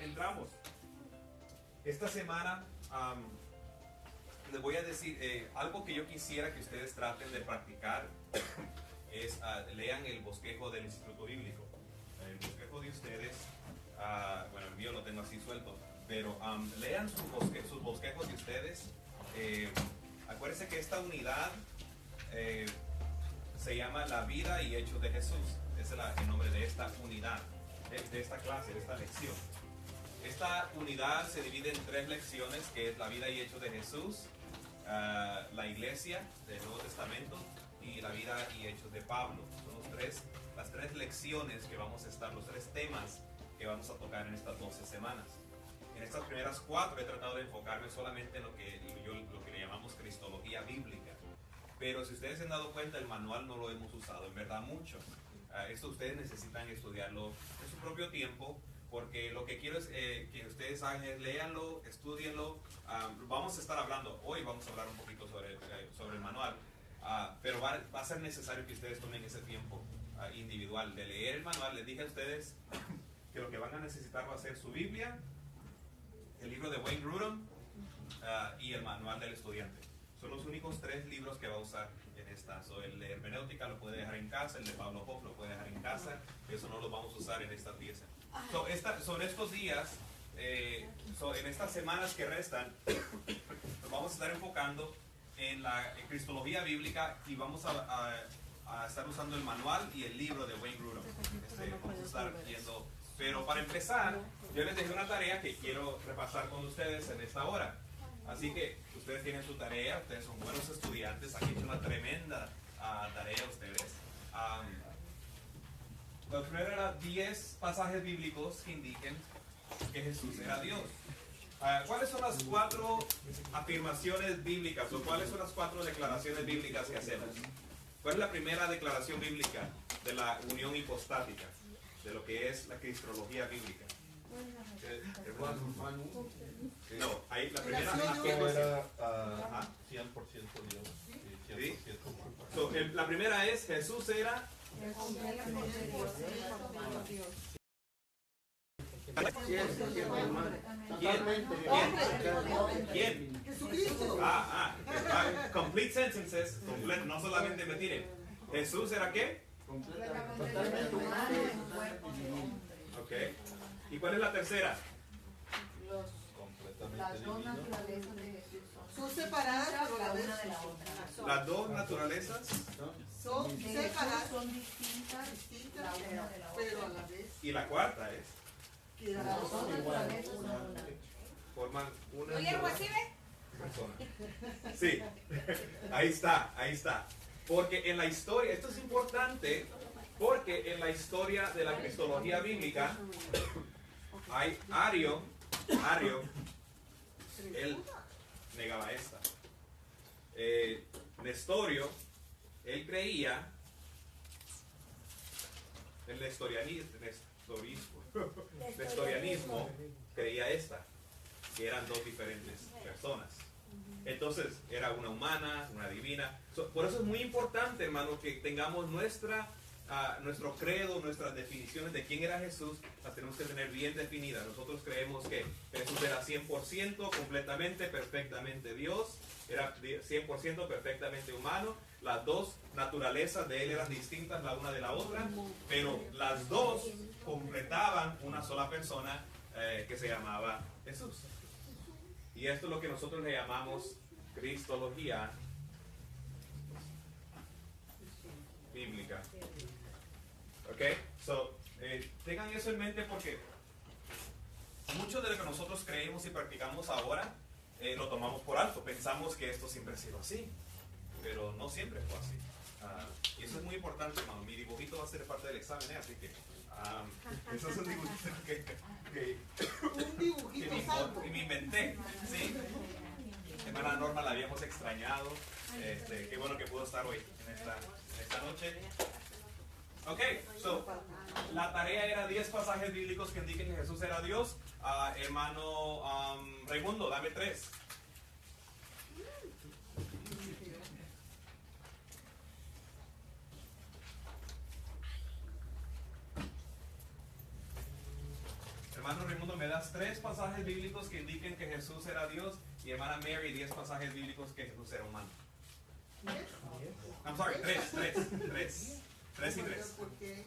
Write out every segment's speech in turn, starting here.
entramos. Esta semana les voy a decir algo que yo quisiera que ustedes traten de practicar es lean el bosquejo del Instituto Bíblico. El bosquejo de ustedes, bueno, el mío lo tengo así suelto, pero lean sus bosquejos de ustedes. Acuérdense que esta unidad se llama La vida y hechos de Jesús. Ese es el nombre de esta unidad, de esta clase, de esta lección. Esta unidad se divide en 3 lecciones, que es la vida y hechos de Jesús, la iglesia del Nuevo Testamento y la vida y hechos de Pablo. Son las 3 lecciones que vamos a estar, los 3 temas que vamos a tocar en estas 12 semanas. En estas primeras 4 he tratado de enfocarme solamente en lo que le llamamos cristología bíblica. Pero si ustedes se han dado cuenta, el manual no lo hemos usado en verdad mucho. Esto ustedes necesitan estudiarlo en su propio tiempo, porque lo que quiero es que ustedes hagan es léanlo, estudienlo. Vamos a estar hablando, hoy vamos a hablar un poquito sobre el manual, pero va a ser necesario que ustedes tomen ese tiempo individual de leer el manual. Les dije a ustedes que lo que van a necesitar va a ser su Biblia, el libro de Wayne Grudem y el manual del estudiante. Son los únicos 3 libros que va a usar en esta. El de hermenéutica lo puede dejar en casa, el de Pablo Hoff lo puede dejar en casa, eso no lo vamos a usar en esta pieza. Sobre estos días, en estas semanas que restan, nos vamos a estar enfocando en la cristología bíblica y vamos a estar usando el manual y el libro de Wayne Grudem. Vamos a estar viendo. Pero para empezar, yo les dejé una tarea que quiero repasar con ustedes en esta hora. Así que ustedes tienen su tarea, ustedes son buenos estudiantes, aquí hecho una tremenda tarea ustedes. Lo primero era 10 pasajes bíblicos que indiquen que Jesús era Dios. ¿Cuáles son las 4 afirmaciones bíblicas o cuáles son las 4 declaraciones bíblicas que hacemos? ¿Cuál es la primera declaración bíblica de la unión hipostática, de lo que es la cristología bíblica? No, ahí la primera era 100% Dios y 100% humano. La primera es Jesús era ¿Quién? Jesucristo. Complete sentences, no solamente me tiren. ¿Jesús era qué? Totalmente humano. Ok. ¿Y cuál es la tercera? Las 2 naturalezas de Jesús Son separadas, pero a la vez Las 2 naturalezas son separadas, son distintas, la una de la otra. pero a la vez y la cuarta es que Las las 2 son naturalezas son una. forman una Oye, sola ¿recibe? persona. Sí, ahí está. Porque en la historia, esto es importante, porque en la historia de la cristología bíblica hay Ario, él negaba esta. Nestorio, él creía, el nestorianismo creía esta, que eran 2 diferentes personas. Entonces, era una humana, una divina. Por eso es muy importante, hermano, que tengamos nuestro credo, nuestras definiciones de quién era Jesús, las tenemos que tener bien definidas. Nosotros creemos que Jesús era 100% completamente, perfectamente Dios, era 100% perfectamente humano. Las 2 naturalezas de él eran distintas la una de la otra, pero las 2 completaban una sola persona que se llamaba Jesús. Y esto es lo que nosotros le llamamos cristología bíblica. Ok, tengan eso en mente, porque mucho de lo que nosotros creemos y practicamos ahora lo tomamos por alto. Pensamos que esto siempre ha sido así, pero no siempre fue así. Y eso es muy importante, hermano. Mi dibujito va a ser parte del examen, así que eso es un dibujito que me inventé. Sí. Hermana Norma, la habíamos extrañado. Qué bueno que pudo estar hoy en esta noche. Ok, la tarea era 10 pasajes bíblicos que indiquen que Jesús era Dios. Hermano Raimundo, dame 3. hermano Raimundo, ¿me das 3 pasajes bíblicos que indiquen que Jesús era Dios? Y hermana Mary, 10 pasajes bíblicos que Jesús era humano. I'm sorry, 3 y 3. Porque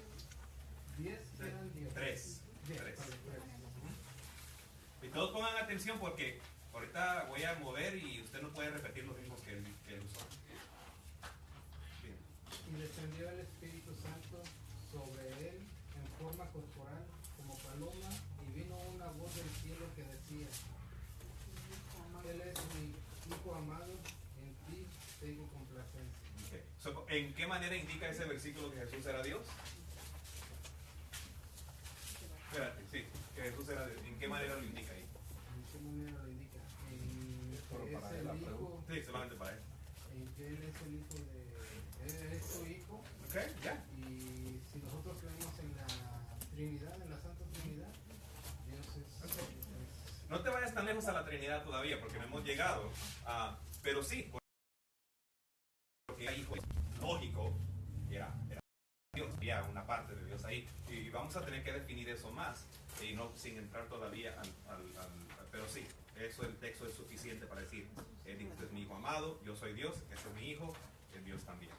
10 eran 10. 3. Bien, 3. vale, pues. Y todos pongan atención porque ahorita voy a mover y usted no puede repetir los mismos que él usó. Bien. Y descendió el Espíritu Santo sobre él en forma corporal como paloma, y vino una voz del cielo que decía: Él es mi Hijo amado, en ti tengo complacencia. Okay. So, ¿en qué manera indica ese versículo que Jesús era Dios? Espérate, sí, que Jesús era Dios. ¿En qué manera lo indica ahí? ¿En qué manera lo indica? En Pero que para es él la el Hijo, pregunta. Sí, solamente para él. en que Él es el Hijo de... Él es su Hijo. Ok, ya. Y si nosotros creemos en la Trinidad, en la Santa Trinidad, Dios es... No te vayas tan lejos a la Trinidad todavía porque no hemos llegado. Pero sí, porque era hijo lógico, era Dios, había una parte de Dios ahí. Y vamos a tener que definir eso más, y no sin entrar todavía pero sí, eso el texto es suficiente para decir, este es mi hijo amado, yo soy Dios, este es mi hijo, es Dios también.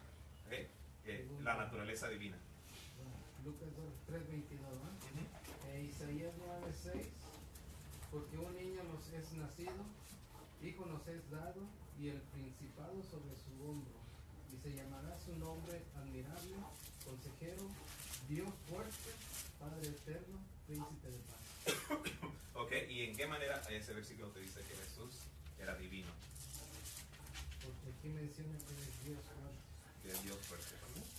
¿Okay? La naturaleza divina. Lucas 3:22, ¿no? Isaías 9:6, porque un niño nos es nacido, hijo nos es dado, y el principado sobre su hombro, y se llamará su nombre admirable, consejero, Dios fuerte, Padre eterno, príncipe de paz. Ok, ¿y en qué manera ese versículo te dice que Jesús era divino? Porque aquí menciona que es Dios fuerte. Que es Dios fuerte.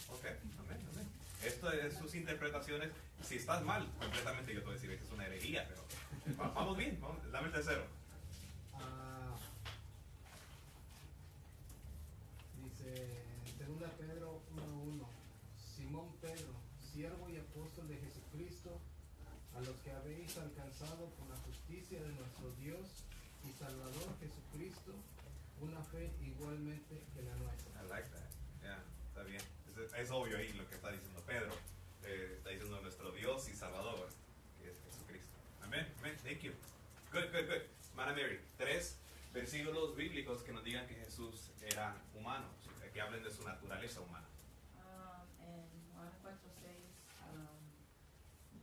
Ok, amén, amén. Esto es sus interpretaciones. Si estás mal, completamente yo te voy a decir que es una herejía, pero vamos bien, dame el tercero. Dice 2 Pedro 1:1, Simón Pedro, siervo y apóstol de Jesucristo, a los que habéis alcanzado por la justicia de nuestro Dios y Salvador Jesucristo, una fe igualmente que la nuestra. I like that. Yeah, está bien. Es obvio ahí lo que está diciendo Pedro. Está diciendo nuestro Dios y Salvador, que es Jesucristo. Amén, amén. Thank you. Good, good, good. Mana Mary, 3 versículos bíblicos que nos digan que Jesús era humano, que hablen de su naturaleza humana. En Juan 4:6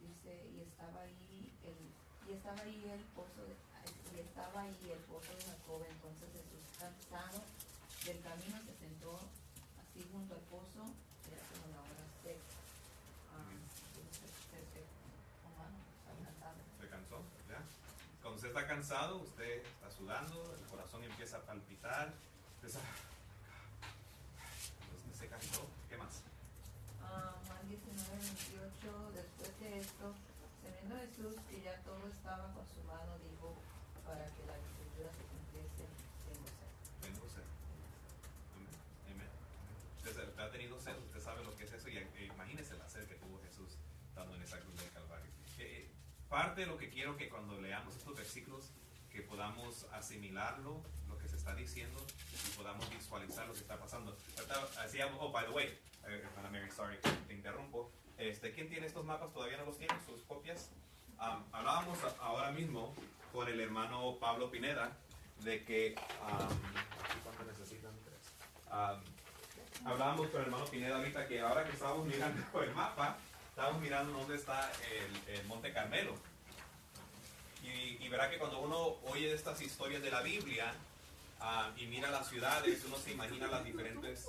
dice, y estaba ahí el pozo de Jacob. Entonces Jesús, cansado del camino, se sentó así junto al pozo, era como la hora seca. ¿Se cansó? ¿Ya? Cuando usted está cansado, usted está sudando, el corazón empieza a palpitar, usted se cansó. ¿Qué más? Juan 19:28, después de esto, sabiendo Jesús que ya todo estaba consumado, dijo, para que la escritura se cumpliese, tengo sed. Tengo sed. Amén. Usted ha tenido sed, usted sabe lo que es eso, y imagínese la sed que tuvo Jesús estando en esa cruz del Calvario. Parte de lo que quiero que cuando leamos estos versículos, que podamos asimilarlo, lo que se está diciendo, y podamos visualizar lo que está pasando. Hacíamos, oh, by the way, Ana Mary, sorry, te interrumpo. ¿Quién tiene estos mapas? ¿Todavía no los tiene? ¿Sus copias? Hablábamos ahora mismo con el hermano Pablo Pineda de que ¿cuánto necesitan? 3. Hablábamos con el hermano Pineda ahorita que ahora que estábamos mirando el mapa, estábamos mirando dónde está el Monte Carmelo, y verá que cuando uno oye estas historias de la Biblia y mira las ciudades, uno se imagina las diferentes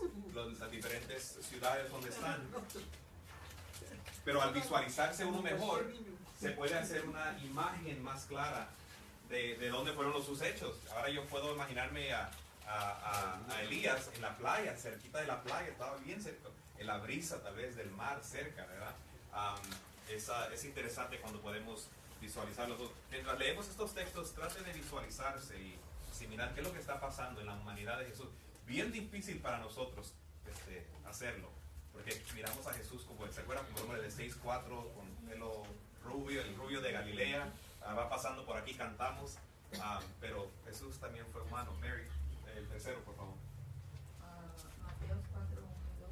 ciudades donde están, pero al visualizarse uno mejor se puede hacer una imagen más clara de dónde fueron sus hechos. Ahora yo puedo imaginarme a Elías en la playa, cerquita de la playa, estaba bien cerca, en la brisa tal vez del mar cerca, ¿verdad? Es interesante cuando podemos visualizarlos. Mientras leemos estos textos, trate de visualizarse y asimilar qué es lo que está pasando en la humanidad de Jesús. Bien difícil para nosotros hacerlo, porque miramos a Jesús como, ¿se acuerdan? Como el hombre de 6'4", con pelo rubio, el rubio de Galilea, va pasando por aquí, cantamos, pero Jesús también fue humano. Mary, el tercero, por favor. Mateos 4:1 y 2.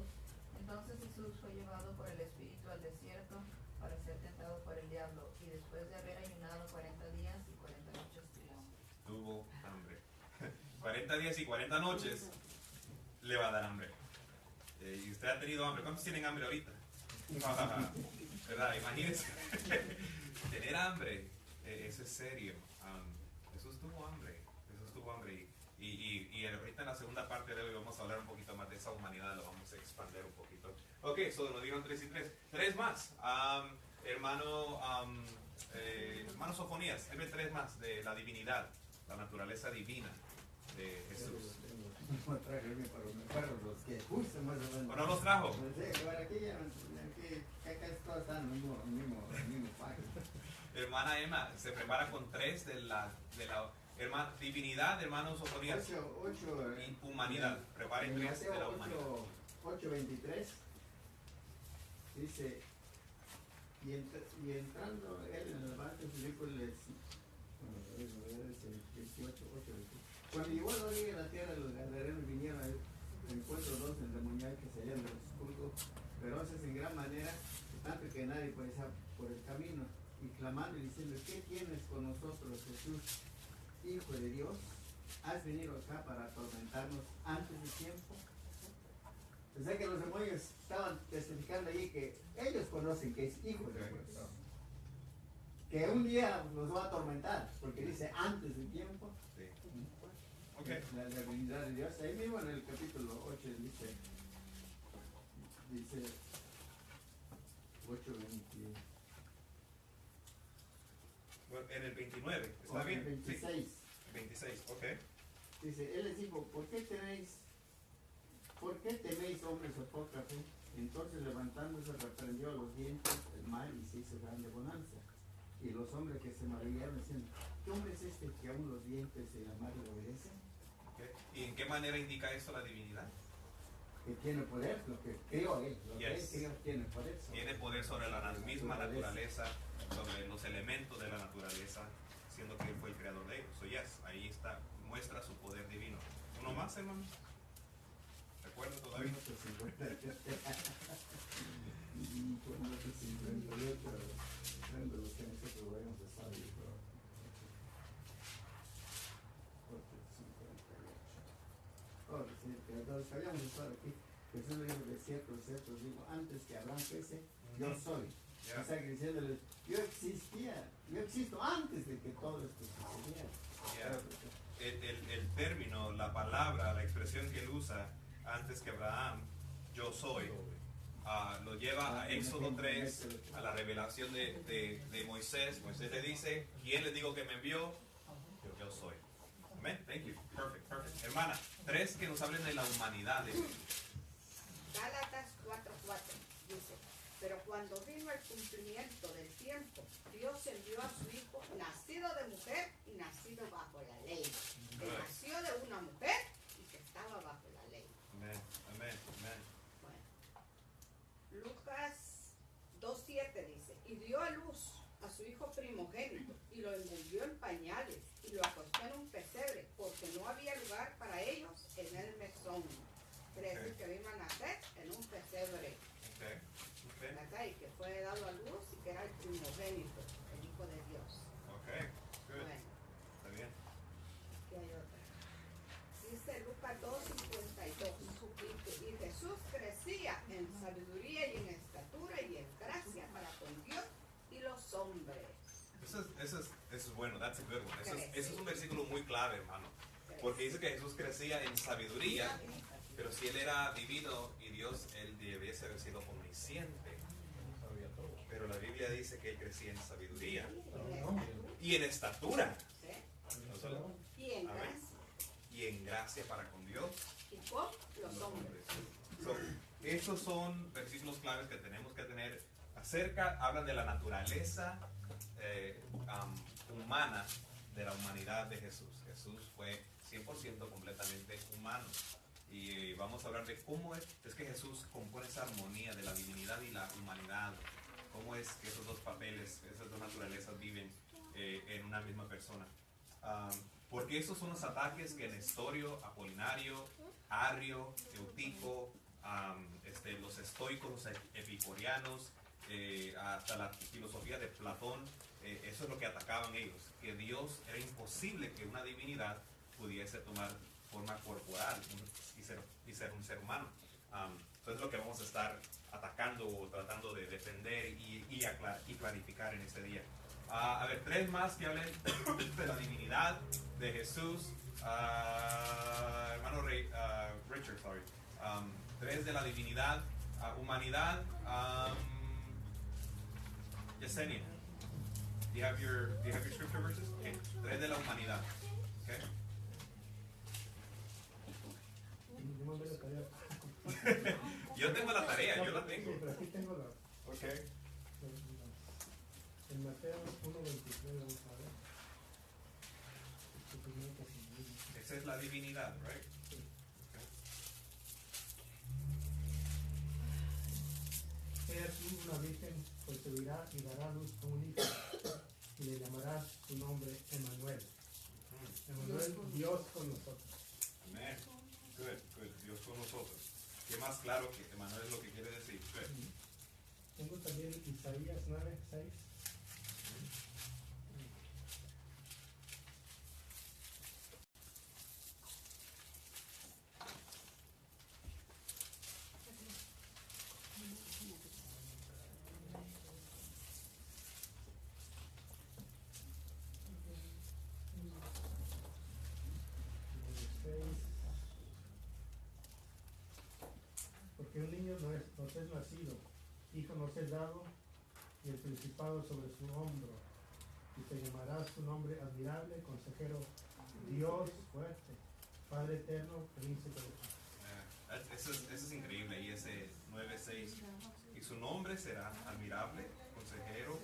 Entonces Jesús fue llevado por el Espíritu al desierto para ser tentado por el diablo, y después de haber ayunado 40 días y 40 noches tuvo hambre. 40 días y 40 noches le va a dar hambre. Y usted ha tenido hambre. ¿Cuántos tienen hambre ahorita? ¿Verdad? Imagínense. Tener hambre, eso es serio. Jesús tuvo hambre. Jesús tuvo hambre. Y ahorita en la segunda parte de hoy vamos a hablar un poquito más de esa humanidad. Lo vamos a expandir un poquito. Ok, so nos dieron 3 y 3. 3 más. Hermano Sofonías, deme 3 más de la divinidad, la naturaleza divina de Jesús. No traje para los que justo más o menos. ¿O no los trajo? Pues sí, aquí acá todos están en el mismo pack. Hermana Emma, se prepara con 3 de la divinidad, hermano Sofonías. 8 y humanidad. Prepare 3 de la humanidad. 8:23 dice, y entrando él en el barco, les 18, 8, 20. Cuando llegó a la orilla de la tierra, los gadarenos vinieron al encuentro 2 endemoniados que se hallan en los sepulcros, feroces en gran manera, tanto que nadie puede pasar por el camino, y clamando y diciendo, ¿qué tienes con nosotros, Jesús, Hijo de Dios? ¿Has venido acá para atormentarnos antes de tiempo? O sea que los demonios estaban testificando allí que ellos conocen que es Hijo de Dios, que un día los va a atormentar, porque dice antes de tiempo. Sí. Okay. La divinidad de Dios. Ahí mismo en el capítulo 8 dice 8:20. Bueno, en el 29, ¿está O bien? 26. Sí. 26, ok. Dice, él les dijo, ¿por qué teméis hombres apócrifos? Entonces levantándose reprendió a los dientes el mal y se hizo grande bonanza. Y los hombres que se maravillaron diciendo, ¿qué hombre es este que aún los dientes de la madre le obedecen? Okay. ¿Y en qué manera indica esto la divinidad? Que tiene poder, lo que crió él, lo que él Yes. crió tiene poder. Tiene poder sobre la misma naturaleza, sobre los elementos de la naturaleza, siendo que él fue el creador de ellos. So yes, ahí está, muestra su poder divino. ¿Uno más, hermano? ¿Recuerda todavía? De los que nosotros vayamos a estar ahí, pero... Oh, sí, que los que habíamos estado aquí, Jesús le dijo de cierto, digo, antes que Abraham fuese, yo soy. Yeah. O sea, que diciéndoles, yo existo antes de que todo esto sucediera. Yeah. El término, la palabra, la expresión que él usa antes que Abraham, yo soy, lo lleva a Éxodo 3, a la revelación de Moisés. Moisés le dice, ¿quién le digo que me envió? Yo soy. Amén. Thank you. Perfect. Hermana, 3 que nos hablen de la humanidad de Jesús. Gálatas 4:4 dice, pero cuando vino el cumplimiento del tiempo, Dios envió a su Hijo, nacido de mujer y nacido bajo la ley, que nació de una mujer y que estaba bajo la ley. Amén. Bueno. Lucas 2:7 dice, y dio a luz a su hijo primogénito y lo envolvió en pañales y lo acostó en un pesebre porque no había lugar para ellos en el mesón. Quiere decir que vino a nacer en un pesebre. Okay. ¿Verdad? Y que fue dado a luz y que era el primogénito, el Hijo de Dios. Okay. Good. Bueno, Está bien. aquí hay otra. Dice Lucas 2:52. Y Jesús crecía en sabiduría y en estatura y en gracia para con Dios y los hombres. Eso es bueno, that's a good one. Eso es un versículo muy clave, hermano. Porque dice que Jesús crecía en sabiduría, pero si él era divino y Dios, él debiese haber sido omnisciente. Pero la Biblia dice que él crecía en sabiduría y en estatura. ¿Sí? No solo- Y en Amén. gracia. Y en gracia para con Dios. Y con los hombres. So, estos son versículos claves que tenemos que tener hablan de la naturaleza humana de la humanidad de Jesús. Jesús fue 100% completamente humano. Y vamos a hablar de cómo es que Jesús compone esa armonía de la divinidad y la humanidad. Cómo es que esos dos papeles, esas dos naturalezas viven en una misma persona. Porque esos son los ataques que Nestorio, Apolinario, Arrio, Eutico, los estoicos, los epicureanos, hasta la filosofía de Platón, eso es lo que atacaban ellos, que Dios era imposible que una divinidad pudiese tomar forma corporal y ser un ser humano. Entonces es lo que vamos a estar atacando o tratando de defender y clarificar en este día. A ver, 3 más que hablen de la divinidad de Jesús. Hermano Richard, sorry. 3 de la divinidad, humanidad. Yesenia, do you have your scripture verses? Okay. 3 de la humanidad. Okay. Yo tengo la tarea, yo la tengo. Sí, pero aquí tengo la. Okay. En Mateo 1:23 vamos a ver. Esa es la divinidad, right? He aquí una virgen concebirá y dará luz a un hijo y le llamará su nombre Emmanuel. Emmanuel, Dios con nosotros. Amén. Good. Dios con nosotros. ¿Qué más claro que Emmanuel es lo que quiere decir? Good. Tengo también Isaías 9:6. Porque un niño nos es nacido, hijo nos es dado, y el principado sobre su hombro, y se llamará su nombre admirable, consejero, Dios fuerte, Padre eterno, príncipe de paz. Eso es increíble. Y ese 9:6. Y su nombre será admirable, consejero,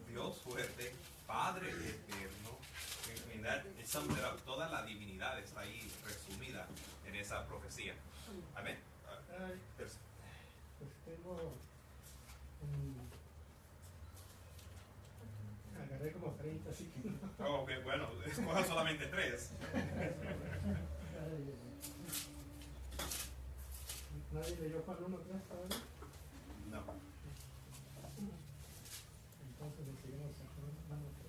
Dios fuerte, Padre eterno. I mean, it sums it up. Toda la divinidad está ahí resumida en esa profecía. Amén. Pues tengo agarré como 30, así que no. Oh, okay, bueno, escoja solamente 3. ¿Nadie leyó Juan 1:3 todavía? No. Entonces le seguimos a Juan 1:3.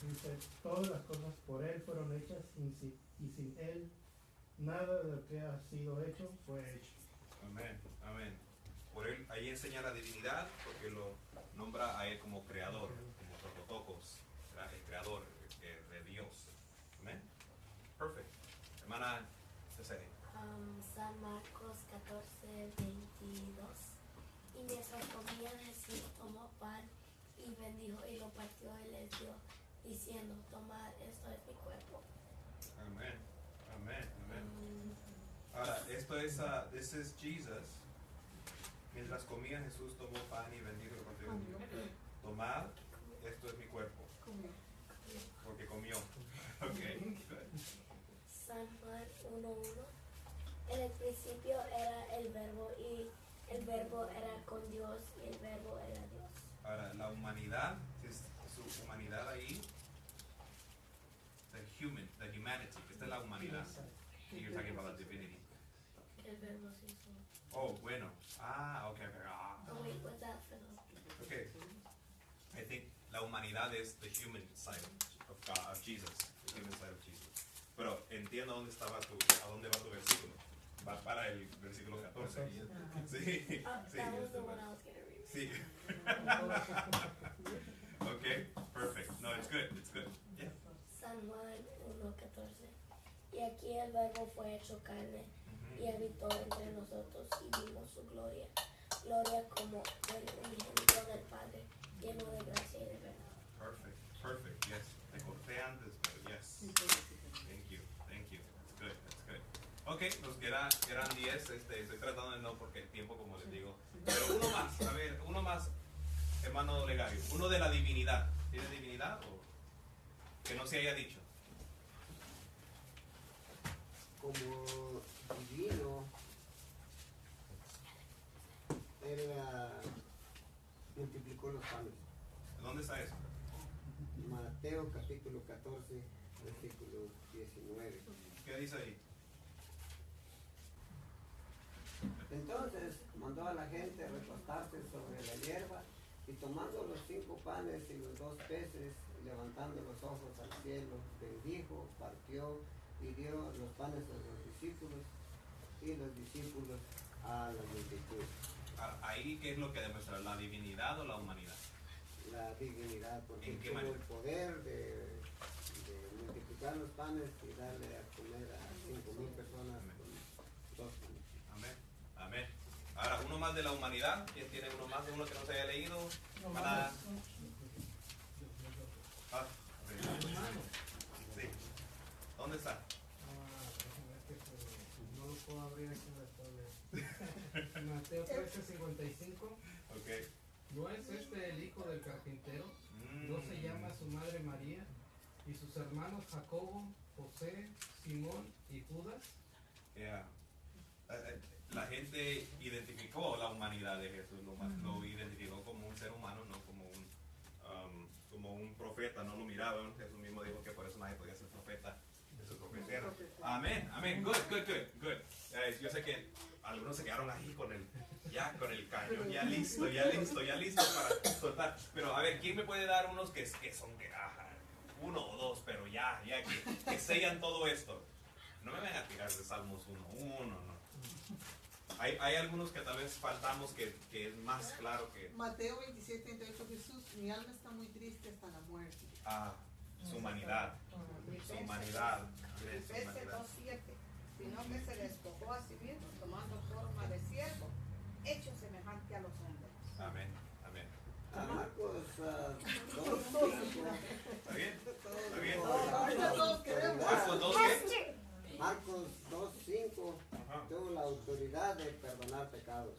Dice, todas las cosas por Él fueron hechas y sin Él nada de lo que ha sido hecho fue hecho. Amén. Por él, ahí enseña la divinidad porque lo nombra a él como creador, como Prototokos, el creador de Dios. Amén. Perfect. Hermana Cecilia. San Marcos 14:22. Y mientras comían, Jesús tomó pan y bendijo y lo partió y les dio, diciendo, tomad, esto es mi cuerpo. Amén. Ahora, esto es, this is Jesus. Mientras comía, Jesús tomó pan y bendijo y lo partió. Tomad, esto es mi cuerpo. Porque comió. Okay. San Juan 1:1. En el principio era el verbo y el verbo era con Dios y el verbo era Dios. Ahora, la humanidad, su humanidad ahí, the humanity, esta es la humanidad. You're talking about the divinity. El verbo se hizo. Oh, bueno. Okay. Oh, wait, what's that for the... Okay. I think la humanidad es the human side of God, of Jesus, the human side of Jesus. Pero entiendo a dónde va tu versículo. Va para el versículo 14. Sí. That was the one I was going to read. Sí. Okay, perfect. No, it's good. Yeah. San Juan 1:14. Y aquí el verbo fue hecho carne y habitó entre nosotros y vimos su gloria. Gloria como del unigénito del Padre, lleno de gracia y de verdad. Perfect. Yes. Te corté antes, pero yes. Thank you. That's good. Okay, nos quedan 10. Estoy tratando de no porque el tiempo, como les digo. Pero uno más. A ver, uno más. hermano Legario, uno de la divinidad. ¿Tiene divinidad o que no se haya dicho? Como divino, él multiplicó los panes. ¿Dónde está eso? Mateo capítulo 14, versículo 19. ¿Qué dice ahí? Entonces mandó a la gente a recostarse sobre la hierba y tomando los 5 panes y los 2 peces, levantando los ojos al cielo, bendijo, partió y dio los panes a los discípulos y los discípulos a la multitud. Ahí, ¿qué es lo que demuestra? ¿La divinidad o la humanidad? La divinidad, porque ¿En qué tuvo manera? el poder de multiplicar los panes y darle a comer a 5,000 personas con 2 panes. Amén. Amén. Ahora, uno más de la humanidad. ¿Quién tiene uno más? Uno que no se haya leído. Para... Sí. ¿Dónde está? No lo puedo abrir aquí en la Mateo 13:55. Ok. ¿No es este el hijo del carpintero? ¿No se llama su madre María? ¿Y sus hermanos Jacobo, José, Simón y Judas? Yeah. La gente identificó la humanidad de Jesús, lo identificó como un ser humano, no como un profeta, no lo miraban. Jesús mismo dijo que por eso nadie podía ser profeta de su profecía. Amén, amén, good. Yo sé que algunos se quedaron ahí con el cañón, ya listo para soltar. Pero a ver, ¿quién me puede dar unos que son uno o dos, pero ya que sellan todo esto? No me van a tirar de Salmos 1, no. Hay algunos que tal vez faltamos que es más claro que... Mateo 27:38, Jesús, mi alma está muy triste hasta la muerte. Su humanidad. Su humanidad. Filipenses 2:7, sino que se despojó a sí mismo, tomando forma de siervo, hecho semejante a los hombres. Amén, amén. Marcos 2:5. ¿Está bien? ¿Está bien? Marcos 2, Marcos 2:5 tuvo la autoridad de perdonar pecados.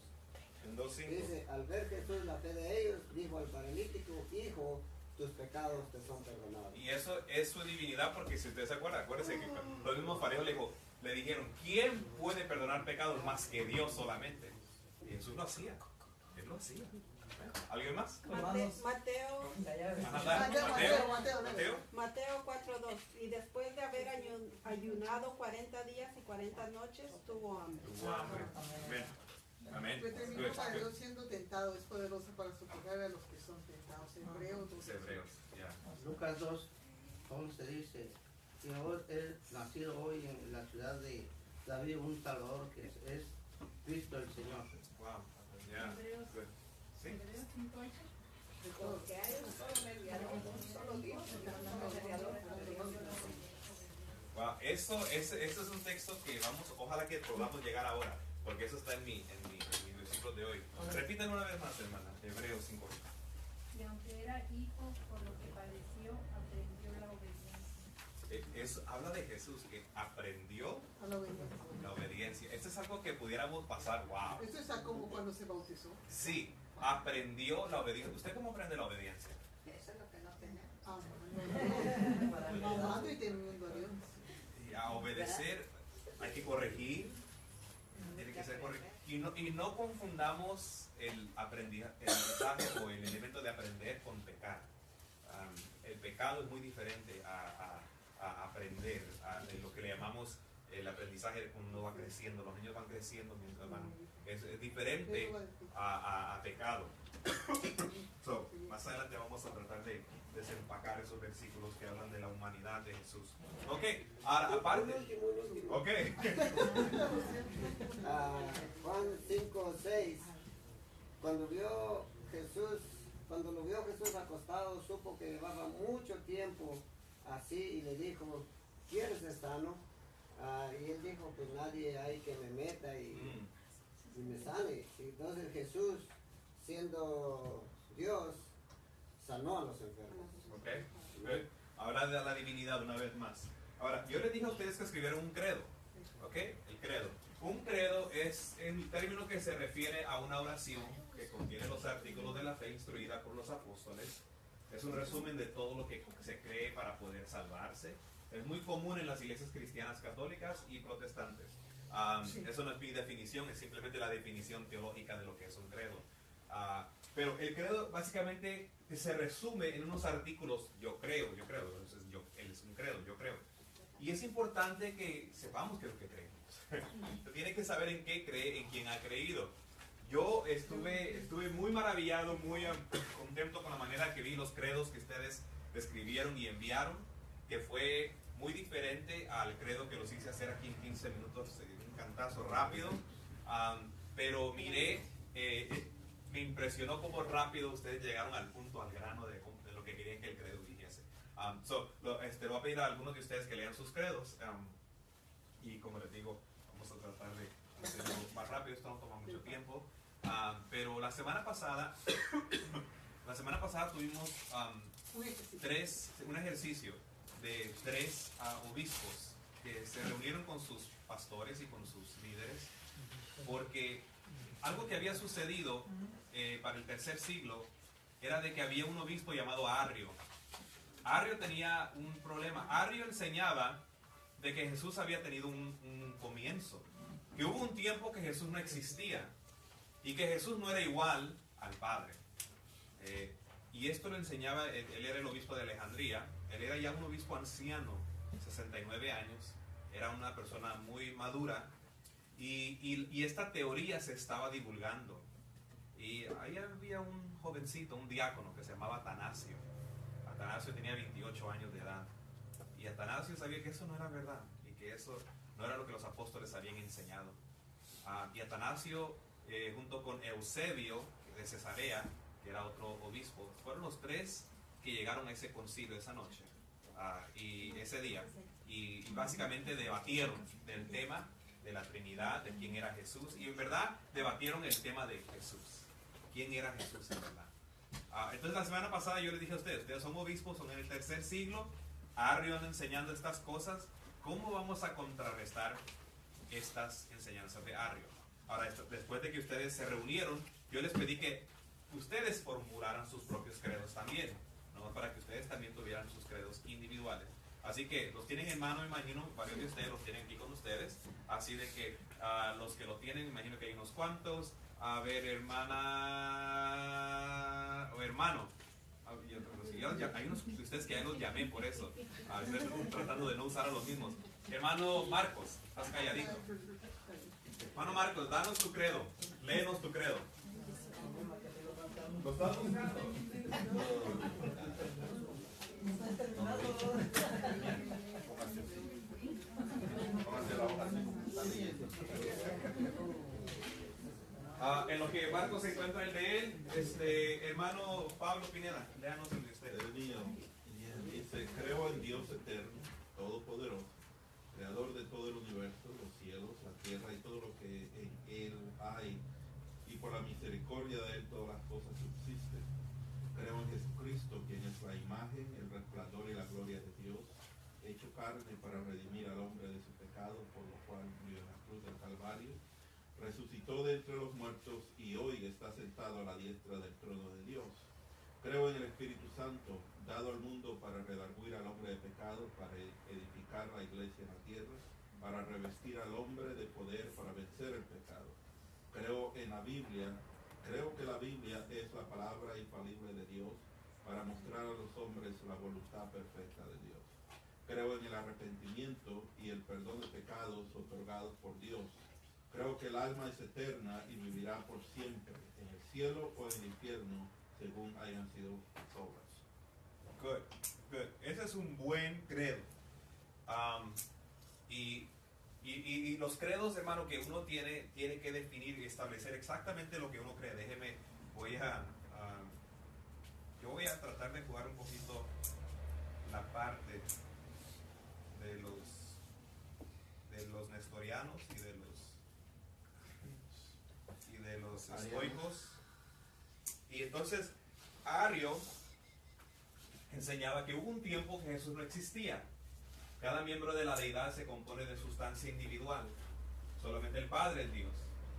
En 2:5. Dice, al ver Jesús la fe de ellos, dijo al paralítico, hijo, tus pecados te son perdonados. Y eso es su divinidad, porque si usted se acuerda, acuérdese que los mismos fariseos le dijeron, ¿quién puede perdonar pecados más que Dios solamente? Y Jesús lo hacía. Él lo hacía. ¿Alguien más? Mateo 4:2, y después de haber ayunado 40 días y 40 noches, tuvo hambre. Amén. Amén. Determinó para Dios siendo tentado, es poderoso para socorrer a los que son tentados. Hebreos 2. Lucas 2:11 dice, y ahora es nacido hoy en la ciudad de David un Salvador que es Cristo el Señor. Wow. Yeah. Good. ¿Sí? Porque hay un solo mediador, un solo Dios, un solo mediador. Wow. Eso es un texto que ojalá que podamos llegar ahora, porque eso está en mi versículo de hoy. Repiten una vez más, hermana, Hebreos 5. Y aunque era hijo, por lo que padeció, aprendió la obediencia. Habla de Jesús que aprendió la obediencia. Esto es algo que pudiéramos pasar, wow. Esto es como cuando se bautizó. Sí, aprendió la obediencia. ¿Usted cómo aprende la obediencia? Eso es lo que no tenemos. Amando y temiendo a Dios. Y a obedecer hay que corregir. Tiene que ser corregido. Y no confundamos el aprendizaje o el elemento de aprender con pecar. El pecado es muy diferente a aprender, de lo que le llamamos el aprendizaje cuando uno va creciendo. Los niños van creciendo mientras van. Es diferente a pecado. Más adelante vamos a tratar de desempacar esos versículos que hablan de la humanidad de Jesús. Ok, ahora aparte. Ok. Juan 5:6. Cuando lo vio Jesús acostado, supo que llevaba mucho tiempo así y le dijo, ¿quieres estar sano? Y él dijo, pues nadie hay que me meta y me sane. Y entonces Jesús, siendo Dios, sanó a los enfermos. Ok, good. Habla de la divinidad una vez más. Ahora, yo les dije a ustedes que escribieran un credo. Ok, el credo. Un credo es el término que se refiere a una oración que contiene los artículos de la fe instruida por los apóstoles. Es un resumen de todo lo que se cree para poder salvarse. Es muy común en las iglesias cristianas católicas y protestantes. Eso no es mi definición, es simplemente la definición teológica de lo que es un credo. Pero el credo básicamente se resume en unos artículos, yo creo, entonces él es un credo, yo creo. Y es importante que sepamos qué es lo que creemos. Tiene que saber en qué cree, en quién ha creído. Yo estuve muy maravillado, muy contento con la manera que vi los credos que ustedes escribieron y enviaron, que fue muy diferente al credo que los hice hacer aquí en 15 minutos, un cantazo rápido. Pero miré, me impresionó cómo rápido ustedes llegaron al punto, al grano de lo que querían que el credo dijese. Lo voy a pedir a algunos de ustedes que lean sus credos. Y como les digo, vamos a tratar de hacerlo más rápido, esto no toma mucho tiempo. Pero la semana pasada tuvimos un ejercicio de 3 obispos que se reunieron con sus pastores y con sus líderes, porque algo que había sucedido para el tercer siglo era de que había un obispo llamado Arrio. Arrio tenía un problema. Arrio enseñaba de que Jesús había tenido un comienzo, que hubo un tiempo que Jesús no existía y que Jesús no era igual al Padre. Y esto lo enseñaba, él era el obispo de Alejandría, él era ya un obispo anciano, 69 años, era una persona muy madura, y esta teoría se estaba divulgando. Y ahí había un jovencito, un diácono que se llamaba Atanasio. Atanasio tenía 28 años de edad. Y Atanasio sabía que eso no era verdad y que eso no era lo que los apóstoles habían enseñado. Y Atanasio, junto con Eusebio de Cesarea, que era otro obispo, fueron los 3 que llegaron a ese concilio esa noche y ese día. Y básicamente debatieron del tema de la Trinidad, de quién era Jesús. Y en verdad debatieron el tema de Jesús. ¿Quién era Jesús en verdad? Entonces la semana pasada yo les dije a ustedes son obispos, son en el tercer siglo, Arrio enseñando estas cosas. ¿Cómo vamos a contrarrestar estas enseñanzas de Arrio? Ahora, después de que ustedes se reunieron, yo les pedí que ustedes formularan sus propios credos también, ¿no? Para que ustedes también tuvieran sus credos individuales. Así que los tienen en mano, imagino, varios de ustedes los tienen aquí con ustedes. Así de que los que lo tienen, imagino que hay unos cuantos. A ver, hermana o hermano. Hay unos de ustedes que ya los llamé por eso. Estoy tratando de no usar a los mismos. Hermano Marcos, estás calladito. Hermano Marcos, danos tu credo. Léenos tu credo. ¿Lo estás buscando? En lo que Marcos se encuentra el de él, hermano Pablo Pineda, léanos el de usted. El mío dice: creo en Dios eterno, todopoderoso, creador de todo el universo, los cielos, la tierra y todo lo que en él hay, y por la misericordia de él todas las cosas subsisten. Creo en Jesucristo, quien es la imagen, el resplandor y la gloria de Dios, hecho carne para redimir al hombre de su pecado, por lo cual murió en la cruz del Calvario, resucitó de entre los muertos y hoy está sentado a la diestra del trono de Dios. Creo en el Espíritu Santo, dado al mundo para redarguir al hombre de pecado, para edificar la iglesia en la tierra, para revestir al hombre de poder para vencer el pecado. Creo en la Biblia. Creo que la Biblia es la palabra infalible de Dios para mostrar a los hombres la voluntad perfecta de Dios. Creo en el arrepentimiento y el perdón de pecados otorgados por Dios. Creo que el alma es eterna y vivirá por siempre, en el cielo o en el infierno, según hayan sido sus obras. Good. Ese es un buen credo. Y los credos, hermano, que uno tiene que definir y establecer exactamente lo que uno cree. Yo voy a tratar de jugar un poquito la parte de los nestorianos y de los estoicos. Y entonces Arrio enseñaba que hubo un tiempo que Jesús no existía. Cada miembro de la deidad se compone de sustancia individual. Solamente el Padre es Dios.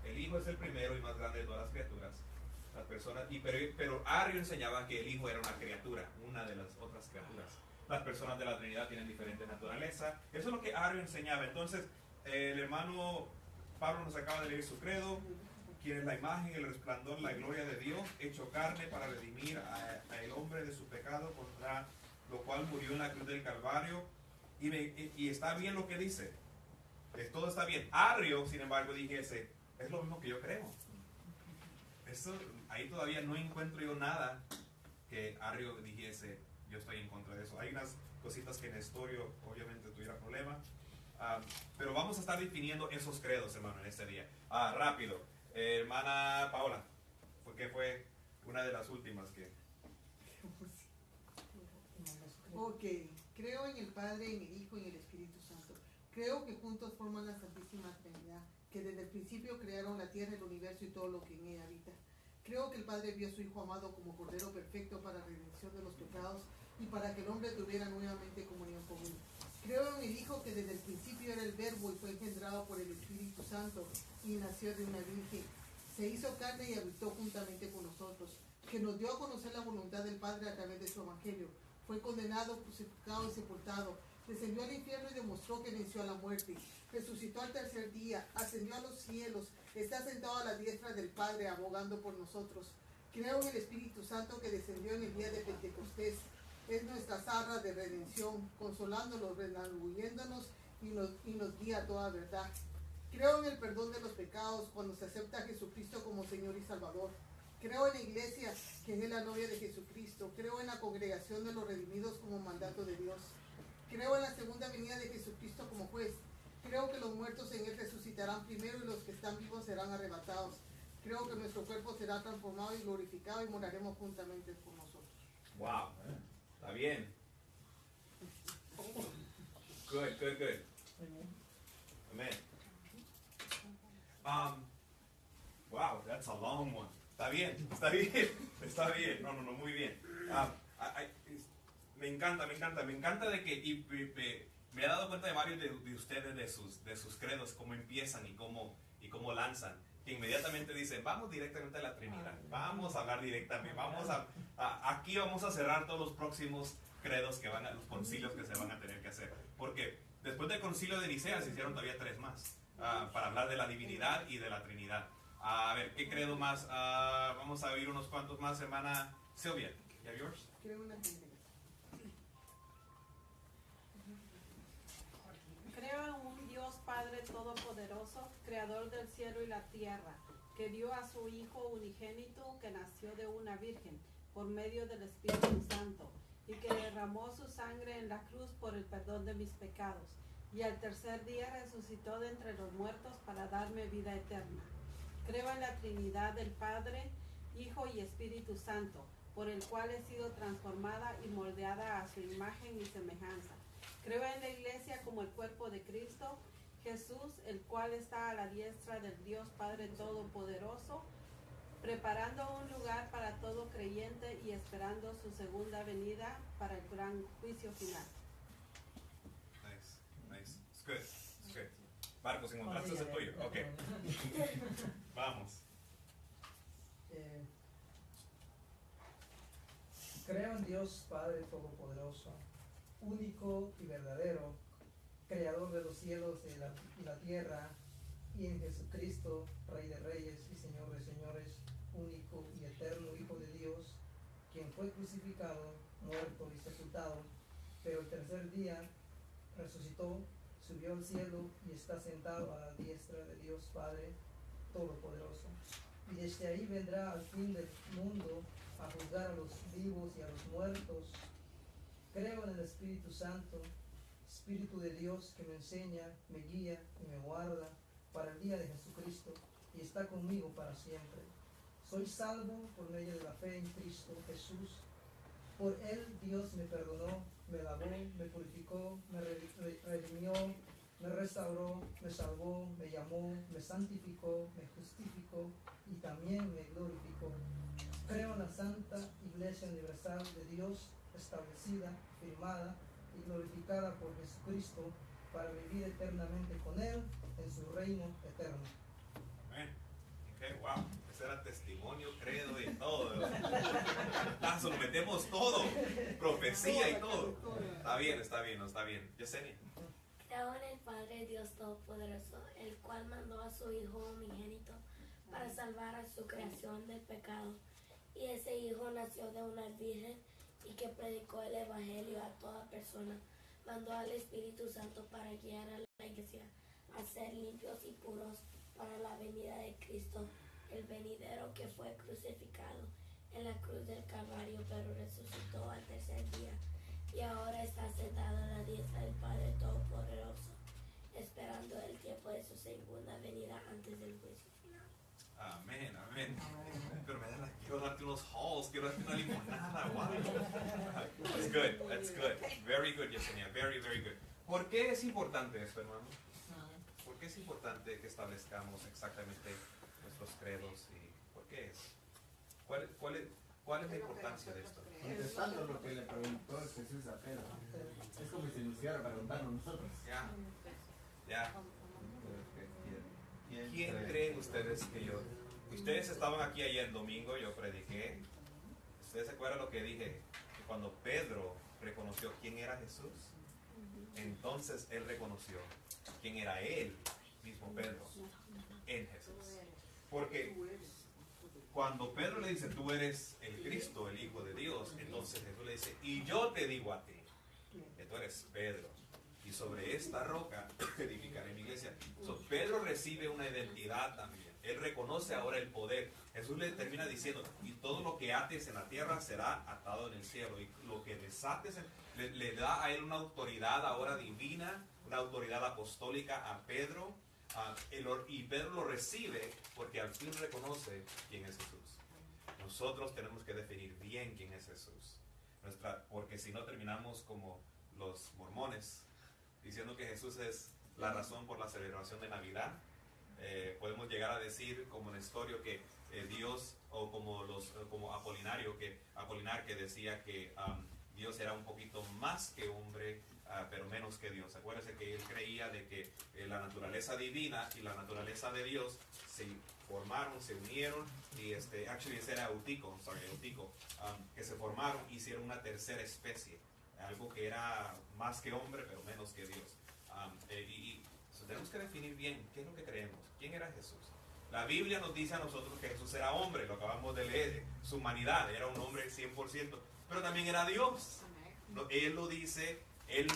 El Hijo es el primero y más grande de todas las criaturas. Las personas, pero Arrio enseñaba que el Hijo era una criatura, una de las otras criaturas. Las personas de la Trinidad tienen diferente naturaleza. Eso es lo que Arrio enseñaba. Entonces, el hermano Pablo nos acaba de leer su credo, quien es la imagen, el resplandor, la gloria de Dios, hecho carne para redimir a el hombre de su pecado, contra lo cual murió en la cruz del Calvario. Y está bien lo que dice. Todo está bien. Arrio, sin embargo, dijese, es lo mismo que yo creo. Eso, ahí todavía no encuentro yo nada que Arrio dijese, yo estoy en contra de eso. Hay unas cositas que Nestorio obviamente tuviera problema. Pero vamos a estar definiendo esos credos, hermano, en este día. Rápido. Hermana Paola, que fue una de las últimas que... Ok, creo en el Padre, en el Hijo y en el Espíritu Santo. Creo que juntos forman la Santísima Trinidad, que desde el principio crearon la tierra, el universo y todo lo que en ella habita. Creo que el Padre vio a su Hijo amado como Cordero perfecto para la redención de los pecados y para que el hombre tuviera nuevamente comunión con él. Creo en el Hijo que desde el principio era el Verbo y fue engendrado por el Espíritu Santo y nació de una virgen. Se hizo carne y habitó juntamente con nosotros, que nos dio a conocer la voluntad del Padre a través de su Evangelio. Fue condenado, crucificado y sepultado. Descendió al infierno y demostró que venció a la muerte. Resucitó al tercer día, ascendió a los cielos, está sentado a la diestra del Padre abogando por nosotros. Creo en el Espíritu Santo que descendió en el día de Pentecostés. Es nuestra zarra de redención, consolándonos, redarguyéndonos y nos guía a toda verdad. Creo en el perdón de los pecados cuando se acepta a Jesucristo como Señor y Salvador. Creo en la iglesia, que es la novia de Jesucristo. Creo en la congregación de los redimidos como mandato de Dios. Creo en la segunda venida de Jesucristo como juez. Creo que los muertos en él resucitarán primero y los que están vivos serán arrebatados. Creo que nuestro cuerpo será transformado y glorificado y moraremos juntamente con nosotros. Wow, está bien. Good. Amen. Wow, that's a long one. Está bien. No, muy bien. Me encanta de que me he dado cuenta de varios de ustedes, de sus credos, cómo empiezan y cómo lanzan. Que inmediatamente dicen, vamos directamente a la Trinidad, vamos a hablar directamente, aquí vamos a cerrar todos los próximos credos los concilios que se van a tener que hacer. Porque después del concilio de Nicea se hicieron todavía 3 más, para hablar de la divinidad y de la Trinidad. A ver, ¿qué credo más? Vamos a oír unos cuantos más, hermana Silvia. ¿Ya yours? Creo en la Trinidad. Creo en un Dios Padre Todopoderoso, Creador del cielo y la tierra, que dio a su Hijo unigénito que nació de una virgen, por medio del Espíritu Santo, y que derramó su sangre en la cruz por el perdón de mis pecados, y al tercer día resucitó de entre los muertos para darme vida eterna. Creo en la Trinidad del Padre, Hijo y Espíritu Santo, por el cual he sido transformada y moldeada a su imagen y semejanza. Creo en la Iglesia como el cuerpo de Cristo, Jesús, el cual está a la diestra del Dios Padre Todopoderoso, preparando un lugar para todo creyente y esperando su segunda venida para el gran juicio final. Nice. It's good. Marcos, ¿encontraste el tuyo? Ok. Vamos. Creo en Dios Padre Todopoderoso, único y verdadero, Creador de los cielos y la tierra, y en Jesucristo, Rey de reyes y Señor de señores, único y eterno Hijo de Dios, quien fue crucificado, muerto y sepultado, pero el tercer día resucitó, subió al cielo y está sentado a la diestra de Dios Padre Todopoderoso. Y desde ahí vendrá al fin del mundo a juzgar a los vivos y a los muertos. Creo en el Espíritu Santo, Espíritu de Dios que me enseña, me guía y me guarda para el día de Jesucristo y está conmigo para siempre. Soy salvo por medio de la fe en Cristo Jesús. Por él Dios me perdonó, me lavó, me purificó, me redimió, me restauró, me salvó, me llamó, me santificó, me justificó y también me glorificó. Creo en la Santa Iglesia Universal de Dios, establecida, firmada y glorificada por Jesucristo, para vivir eternamente con Él en su reino eterno. Amén. Okay, wow. Ese era testimonio, credo y todo. Lo metemos todo. Profecía y todo. Está bien, está bien, no está bien. Yesenia. Creo en el Padre Dios Todopoderoso, el cual mandó a su Hijo unigénito para salvar a su creación del pecado. Y ese Hijo nació de una virgen y que predicó el Evangelio a toda persona. Mandó al Espíritu Santo para guiar a la iglesia a ser limpios y puros para la venida de Cristo, el venidero que fue crucificado en la cruz del Calvario, pero resucitó al tercer día. Y ahora está sentado a la diestra del Padre Todopoderoso, esperando el tiempo de su segunda venida antes del juicio final. Amén, amén. Pero quiero darte unos halls, quiero darte una limonada. Wow. That's good, that's good. Very good, Yesenia. Very, very good. ¿Por qué es importante esto, hermano? ¿Por qué es importante que establezcamos exactamente nuestros credos y por qué es? ¿Cuál es la importancia de esto? Contestando lo que le preguntó Jesús a Pedro. Es como si nos hiciera preguntarnos nosotros. Ya. ¿Quién creen ustedes que yo? Ustedes estaban aquí ayer domingo, yo prediqué. ¿Ustedes se acuerdan lo que dije? Que cuando Pedro reconoció quién era Jesús, entonces él reconoció quién era él mismo, Pedro, en Jesús. Porque cuando Pedro le dice, tú eres el Cristo, el Hijo de Dios, entonces Jesús le dice, y yo te digo a ti, que tú eres Pedro, y sobre esta roca edificaré mi iglesia. So, Pedro recibe una identidad también. Él reconoce ahora el poder. Jesús le termina diciendo, y todo lo que ates en la tierra será atado en el cielo, y lo que desates le da a él una autoridad ahora divina, una autoridad apostólica a Pedro. Y Pedro lo recibe porque al fin reconoce quién es Jesús. Nosotros tenemos que definir bien quién es Jesús. Porque si no terminamos como los mormones, diciendo que Jesús es la razón por la celebración de Navidad. Podemos llegar a decir como Nestorio que Dios, o como Apolinar que decía que Dios era un poquito más que hombre, pero menos que Dios. Acuérdense que él creía de que la naturaleza divina y la naturaleza de Dios se formaron, se unieron, y actually ese era Eutico, que se formaron y hicieron una tercera especie, algo que era más que hombre pero menos que Dios. Tenemos que definir bien qué es lo que creemos, quién era Jesús. La Biblia nos dice a nosotros que Jesús era hombre, lo acabamos de leer, su humanidad, era un hombre 100%, pero también era Dios. Él lo dice, él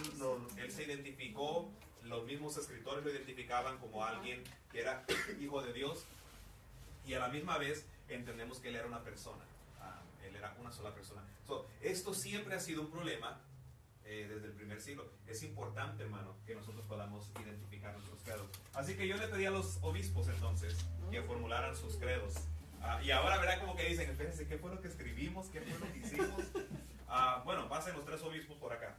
se identificó, los mismos escritores lo identificaban como alguien que era hijo de Dios, y a la misma vez entendemos que él era una persona, él era una sola persona. Esto siempre ha sido un problema desde el primer siglo. Es importante, hermano, que nosotros podamos identificar nuestros credos. Así que yo le pedí a los obispos entonces que formularan sus credos. Y ahora verán como que dicen, espérense, ¿qué fue lo que escribimos? ¿Qué fue lo que hicimos? Bueno, pasen los tres obispos por acá.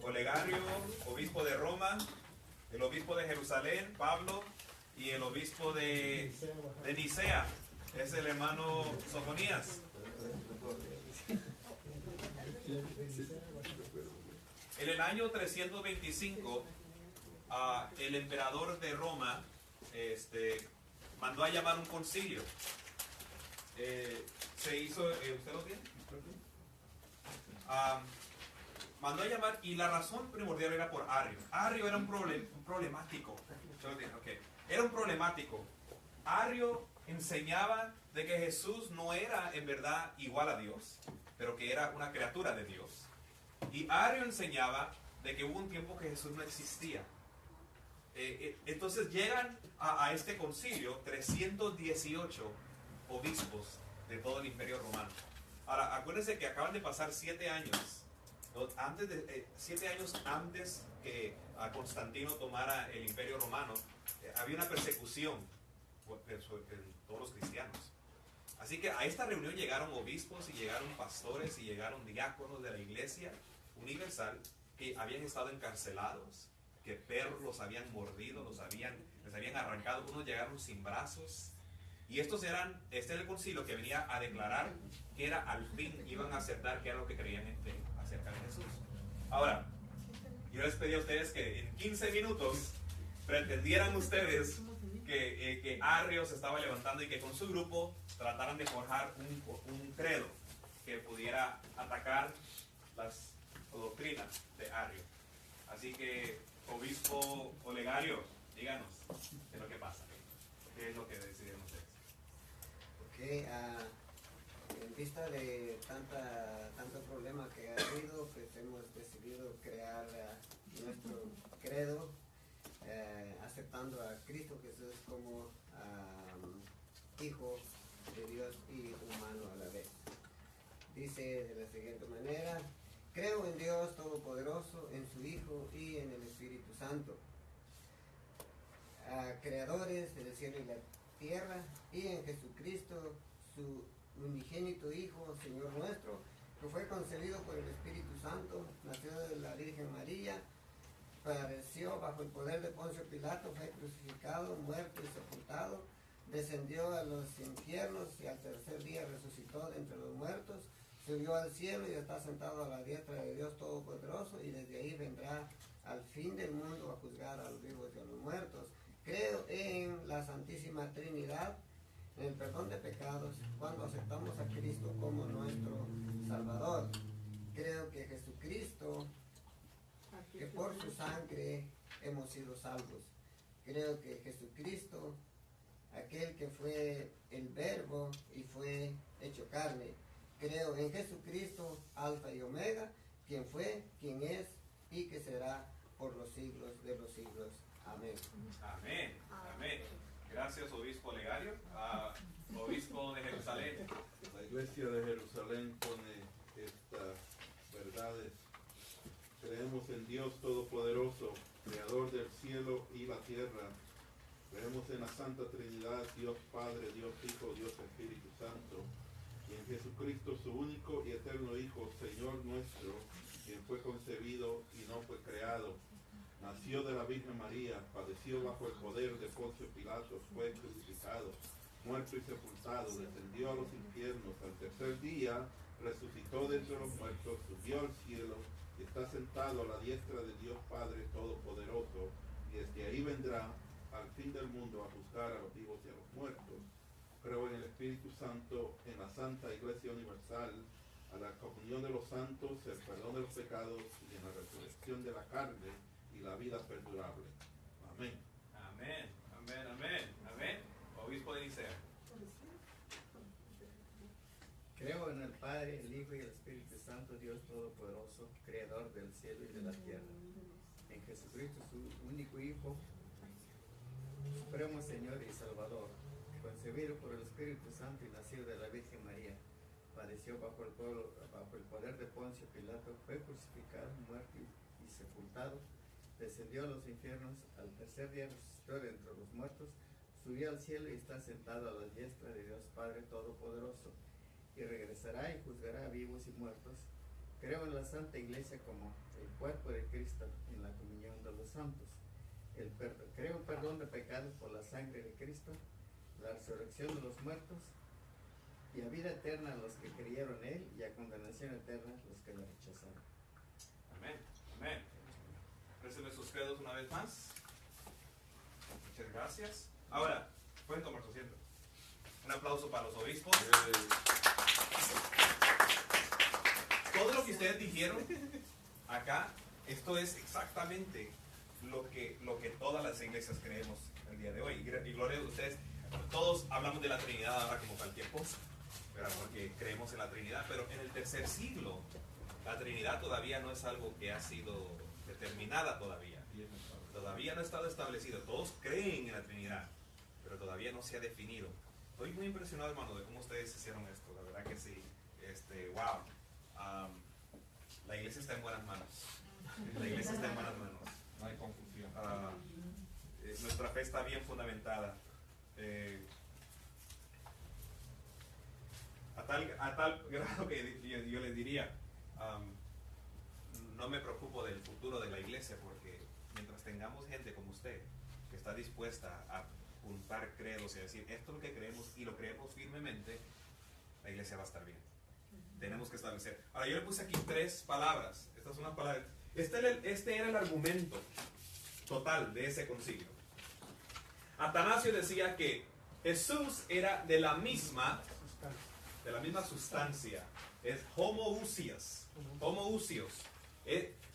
Olegario, obispo de Roma, el obispo de Jerusalén, Pablo, y el obispo de Nicea, es el hermano Sofonías. En el año 325, el emperador de Roma mandó a llamar un concilio. Se hizo, ¿usted lo tiene? Mandó a llamar, y la razón primordial era por Arrio. Arrio era un problemático. Okay. Era un problemático. Arrio enseñaba de que Jesús no era en verdad igual a Dios, pero que era una criatura de Dios. Y Arrio enseñaba de que hubo un tiempo que Jesús no existía. Entonces llegan a este concilio 318 obispos de todo el Imperio Romano. Ahora, acuérdense que acaban de pasar 7 años. 7 años antes que Constantino tomara el Imperio Romano, había una persecución en todos los cristianos. Así que a esta reunión llegaron obispos y llegaron pastores y llegaron diáconos de la Iglesia Universal que habían estado encarcelados, que perros los habían mordido, les habían arrancado, unos llegaron sin brazos. Y este era el concilio que venía a declarar que al fin iban a aceptar que era lo que creían acerca de Jesús. Ahora, Yo les pedí a ustedes que en 15 minutos pretendieran ustedes que Arrio se estaba levantando y que con su grupo trataran de forjar un credo que pudiera atacar las doctrinas de Arrio. Así que, obispo Olegario, díganos qué es lo que pasa, qué es lo que decidieron ustedes. Ok, en vista de tanto problema que ha habido, pues hemos decidido crear nuestro credo, aceptando a Cristo Jesús como Hijo de Dios y humano a la vez. Dice de la siguiente manera: creo en Dios Todopoderoso, en su Hijo y en el Espíritu Santo, creadores del cielo y la tierra, y en Jesucristo, su unigénito Hijo, Señor nuestro, que fue concebido por el Espíritu Santo, nació de la Virgen María, padeció bajo el poder de Poncio Pilato, fue crucificado, muerto y sepultado, descendió a los infiernos y al tercer día resucitó de entre los muertos, subió al cielo y está sentado a la diestra de Dios Todopoderoso, y desde ahí vendrá al fin del mundo a juzgar a los vivos y a los muertos. Creo en la Santísima Trinidad, en el perdón de pecados, cuando aceptamos a Cristo como nuestro Salvador. Creo que Jesucristo, que por su sangre hemos sido salvos. Creo que Jesucristo, aquel que fue el Verbo y fue hecho carne. Creo en Jesucristo, Alfa y Omega, quien fue, quien es y que será por los siglos de los siglos. Amén. Amén. Amén. Gracias, obispo Olegario. Obispo de Jerusalén. La iglesia de Jerusalén pone estas verdades. Creemos en Dios Todopoderoso, Creador del cielo y la tierra. Creemos en la Santa Trinidad, Dios Padre, Dios Hijo, Dios Espíritu Santo. Y en Jesucristo, su único y eterno Hijo, Señor nuestro, quien fue concebido y no fue creado. Nació de la Virgen María, padeció bajo el poder de Poncio Pilato, fue crucificado, muerto y sepultado, descendió a los infiernos, al tercer día resucitó de entre los muertos, subió al cielo y está sentado a la diestra de Dios Padre Todopoderoso, y desde ahí vendrá al fin del mundo a juzgar a los vivos y a los muertos. Creo en el Espíritu Santo, en la Santa Iglesia Universal, a la comunión de los santos, el perdón de los pecados y en la resurrección de la carne y la vida perdurable. Amén. Amén, amén, amén, amén. Obispo de Nicea. Creo en el Padre, el Hijo y el Espíritu Santo, Dios Todopoderoso, Creador del cielo y de la tierra. En Jesucristo, su único Hijo, Supremo Señor y Salvador, concebido por el Espíritu Santo y nacido de la Virgen María, padeció bajo el poder de Poncio Pilato, fue crucificado, muerto y sepultado, descendió a los infiernos, al tercer día resucitó de entre los muertos, subió al cielo y está sentado a la diestra de Dios Padre Todopoderoso, y regresará y juzgará a vivos y muertos. Creo en la Santa Iglesia como el cuerpo de Cristo, en la comunión de los santos. Creo en perdón de pecados por la sangre de Cristo, la resurrección de los muertos, y a vida eterna a los que creyeron en Él, y a condenación eterna a los que lo rechazaron. Amén, amén. Reciben sus credos una vez más. Muchas gracias. Ahora, pueden tomar su asiento. Un aplauso para los obispos. Todo lo que ustedes dijeron acá, esto es exactamente lo que todas las iglesias creemos el día de hoy. Y gloria a ustedes. Todos hablamos de la Trinidad ahora como cualquier cosa, ¿verdad? Porque creemos en la Trinidad, pero en el tercer siglo la Trinidad todavía no es algo que ha sido determinada todavía. Todavía no ha estado establecido. Todos creen en la Trinidad, pero todavía no se ha definido. Estoy muy impresionado, hermano, de cómo ustedes hicieron esto. La verdad que sí. Wow. La iglesia está en buenas manos. La iglesia está en buenas manos. No hay confusión. Nuestra fe está bien fundamentada. A tal grado que yo les diría, no me preocupo del futuro de la iglesia, porque mientras tengamos gente como usted que está dispuesta a juntar credos y a decir esto es lo que creemos y lo creemos firmemente, la iglesia va a estar bien. Tenemos que establecer. Ahora yo le puse aquí 3 palabras. Estas son las palabras. Este era el argumento total de ese concilio. Atanasio decía que Jesús era de la misma sustancia. Es homoousios.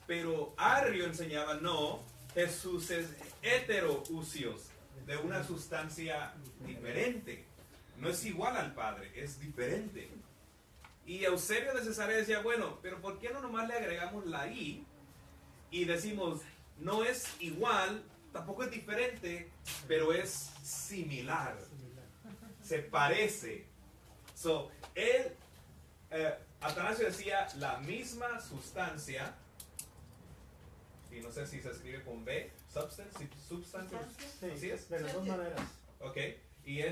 Pero Arrio enseñaba, no, Jesús es heterousios, de una sustancia diferente. No es igual al Padre, es diferente. Y Eusebio de Cesarea decía, bueno, pero ¿por qué no nomás le agregamos la I y decimos, no es igual, tampoco es diferente, pero es similar, se parece? Atanasio decía la misma sustancia, y no sé si se escribe con B, substance, ¿así es? De las dos maneras. Ok, y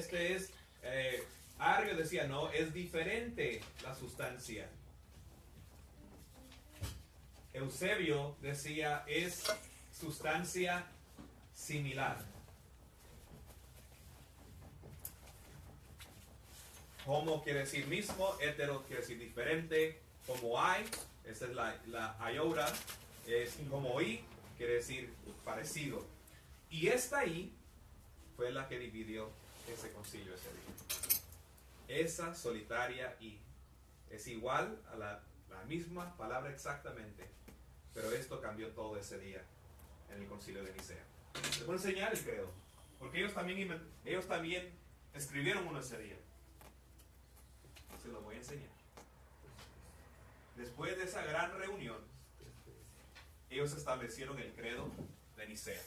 Arrio decía, no, es diferente la sustancia. Eusebio decía, es sustancia similar. Homo quiere decir mismo, hetero quiere decir diferente. Como hay, esa es la iota, es como I, quiere decir parecido. Y esta I fue la que dividió ese concilio ese día. Esa solitaria I es igual a la misma palabra exactamente, pero esto cambió todo ese día en el concilio de Nicea. Les voy a enseñar el credo, porque ellos también escribieron uno ese día. Se lo voy a enseñar. Después de esa gran reunión, ellos establecieron el credo de Nicea.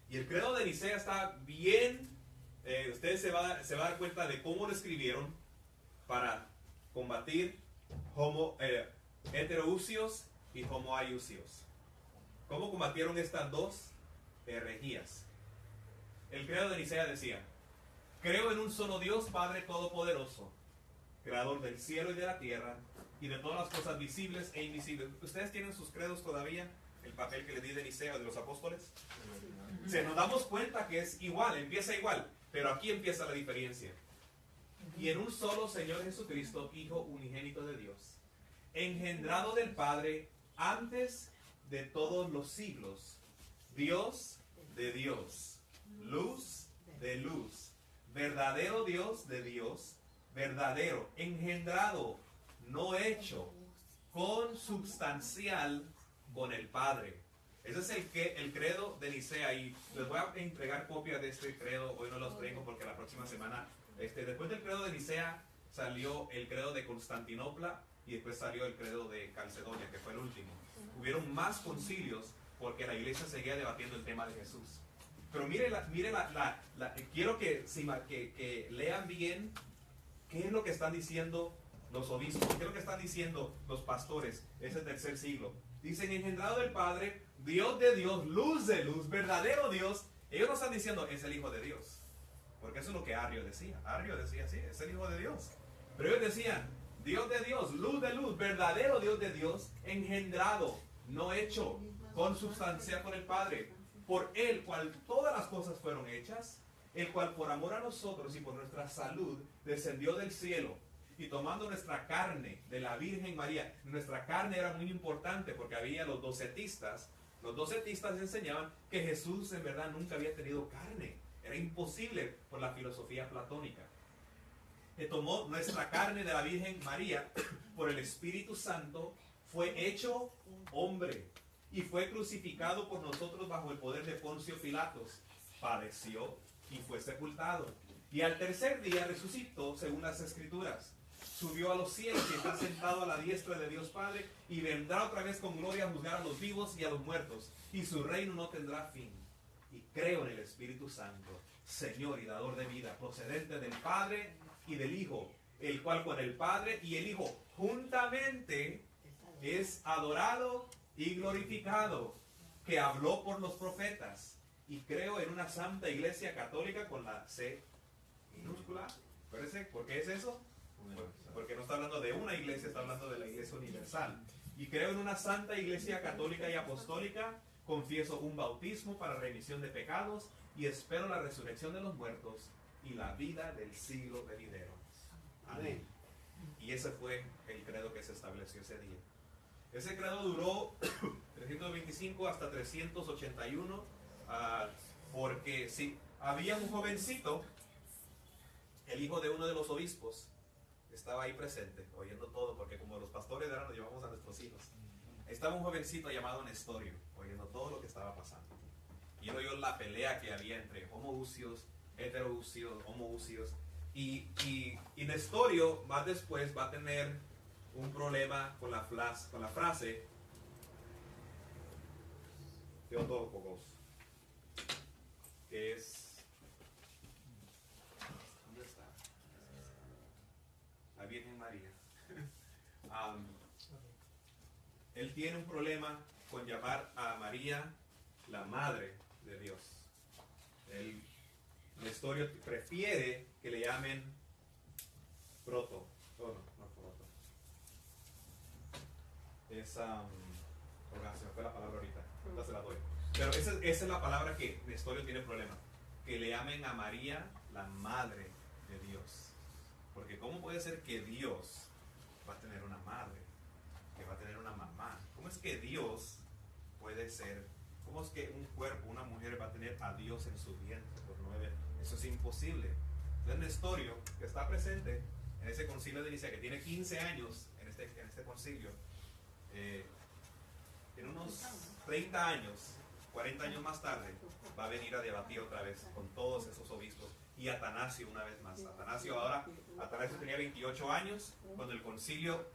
Y el credo de Nicea está bien, ustedes se va a dar cuenta de cómo lo escribieron para combatir heterousios y homoiousios. ¿Cómo combatieron estas dos herejías? El credo de Nicea decía, creo en un solo Dios, Padre Todopoderoso, Creador del cielo y de la tierra, y de todas las cosas visibles e invisibles. ¿Ustedes tienen sus credos todavía? El papel que les di de Nicea, de los apóstoles. Se nos damos cuenta que es igual, empieza igual, pero aquí empieza la diferencia. Y en un solo Señor Jesucristo, Hijo unigénito de Dios, engendrado del Padre antes de todos los siglos, Dios de Dios, luz de luz, verdadero Dios de Dios, verdadero, engendrado, no hecho, consubstancial con el Padre. Ese es el credo de Nicea, y les voy a entregar copia de este credo. Hoy no los traigo porque la próxima semana, después del credo de Nicea salió el credo de Constantinopla y después salió el credo de Calcedonia, que fue el último. Hubieron más concilios porque la iglesia seguía debatiendo el tema de Jesús. Pero quiero que lean bien qué es lo que están diciendo los obispos, qué es lo que están diciendo los pastores, ese tercer siglo. Dicen, engendrado del Padre, Dios de Dios, luz de luz, verdadero Dios. Ellos no están diciendo, es el Hijo de Dios, porque eso es lo que Arrio decía. Arrio decía, sí, es el Hijo de Dios. Pero ellos decían, Dios de Dios, luz de luz, verdadero Dios de Dios, engendrado, no hecho, consubstancial con el Padre, por el cual todas las cosas fueron hechas, el cual por amor a nosotros y por nuestra salud descendió del cielo, y tomando nuestra carne de la Virgen María. Nuestra carne era muy importante porque había los docetistas. Los docetistas enseñaban que Jesús en verdad nunca había tenido carne. Era imposible por la filosofía platónica. Que tomó nuestra carne de la Virgen María por el Espíritu Santo, fue hecho hombre y fue crucificado por nosotros bajo el poder de Poncio Pilatos. Padeció y fue sepultado. Y al tercer día resucitó según las Escrituras. Subió a los cielos y está sentado a la diestra de Dios Padre, y vendrá otra vez con gloria a juzgar a los vivos y a los muertos, y su reino no tendrá fin. Y creo en el Espíritu Santo, Señor y dador de vida, procedente del Padre y del Hijo, el cual con el Padre y el Hijo juntamente es adorado y glorificado, que habló por los profetas. Y creo en una santa iglesia católica con la C minúscula. ¿Por qué es eso? Porque no está hablando de una iglesia, está hablando de la iglesia universal. Y creo en una santa iglesia católica y apostólica, confieso un bautismo para remisión de pecados y espero la resurrección de los muertos y la vida del siglo venidero. Amén. Y ese fue el credo que se estableció ese día. Ese credo duró 325 hasta 381, porque sí, había un jovencito, el hijo de uno de los obispos, estaba ahí presente, oyendo todo, porque como los pastores ahora nos llevamos a nuestros hijos. Estaba un jovencito llamado Nestorio, oyendo todo lo que estaba pasando. Y él oyó la pelea que había entre homoousios, heterousios, homoousios. Y Nestorio más después va a tener un problema con la frase Theotokos, que es... ¿Dónde está? La Virgen María. Él tiene un problema con llamar a María la Madre de Dios. Nestorio prefiere que le llamen proto. Oh, no proto. Se me fue la palabra ahorita. Ahorita se la doy. Pero esa es la palabra que Nestorio tiene problema. Que le llamen a María la Madre de Dios. Porque ¿cómo puede ser que Dios va a tener una madre? Que va a tener una mamá. ¿Cómo es que Dios puede ser? ¿Cómo es que un cuerpo, una mujer va a tener a Dios en su vientre por 9? Eso es imposible. Entonces Nestorio, que está presente en ese concilio de Nicea, que tiene 15 años en este concilio, en unos 30 años, 40 años más tarde, va a venir a debatir otra vez con todos esos obispos. Y Atanasio una vez más. Atanasio tenía 28 años cuando el concilio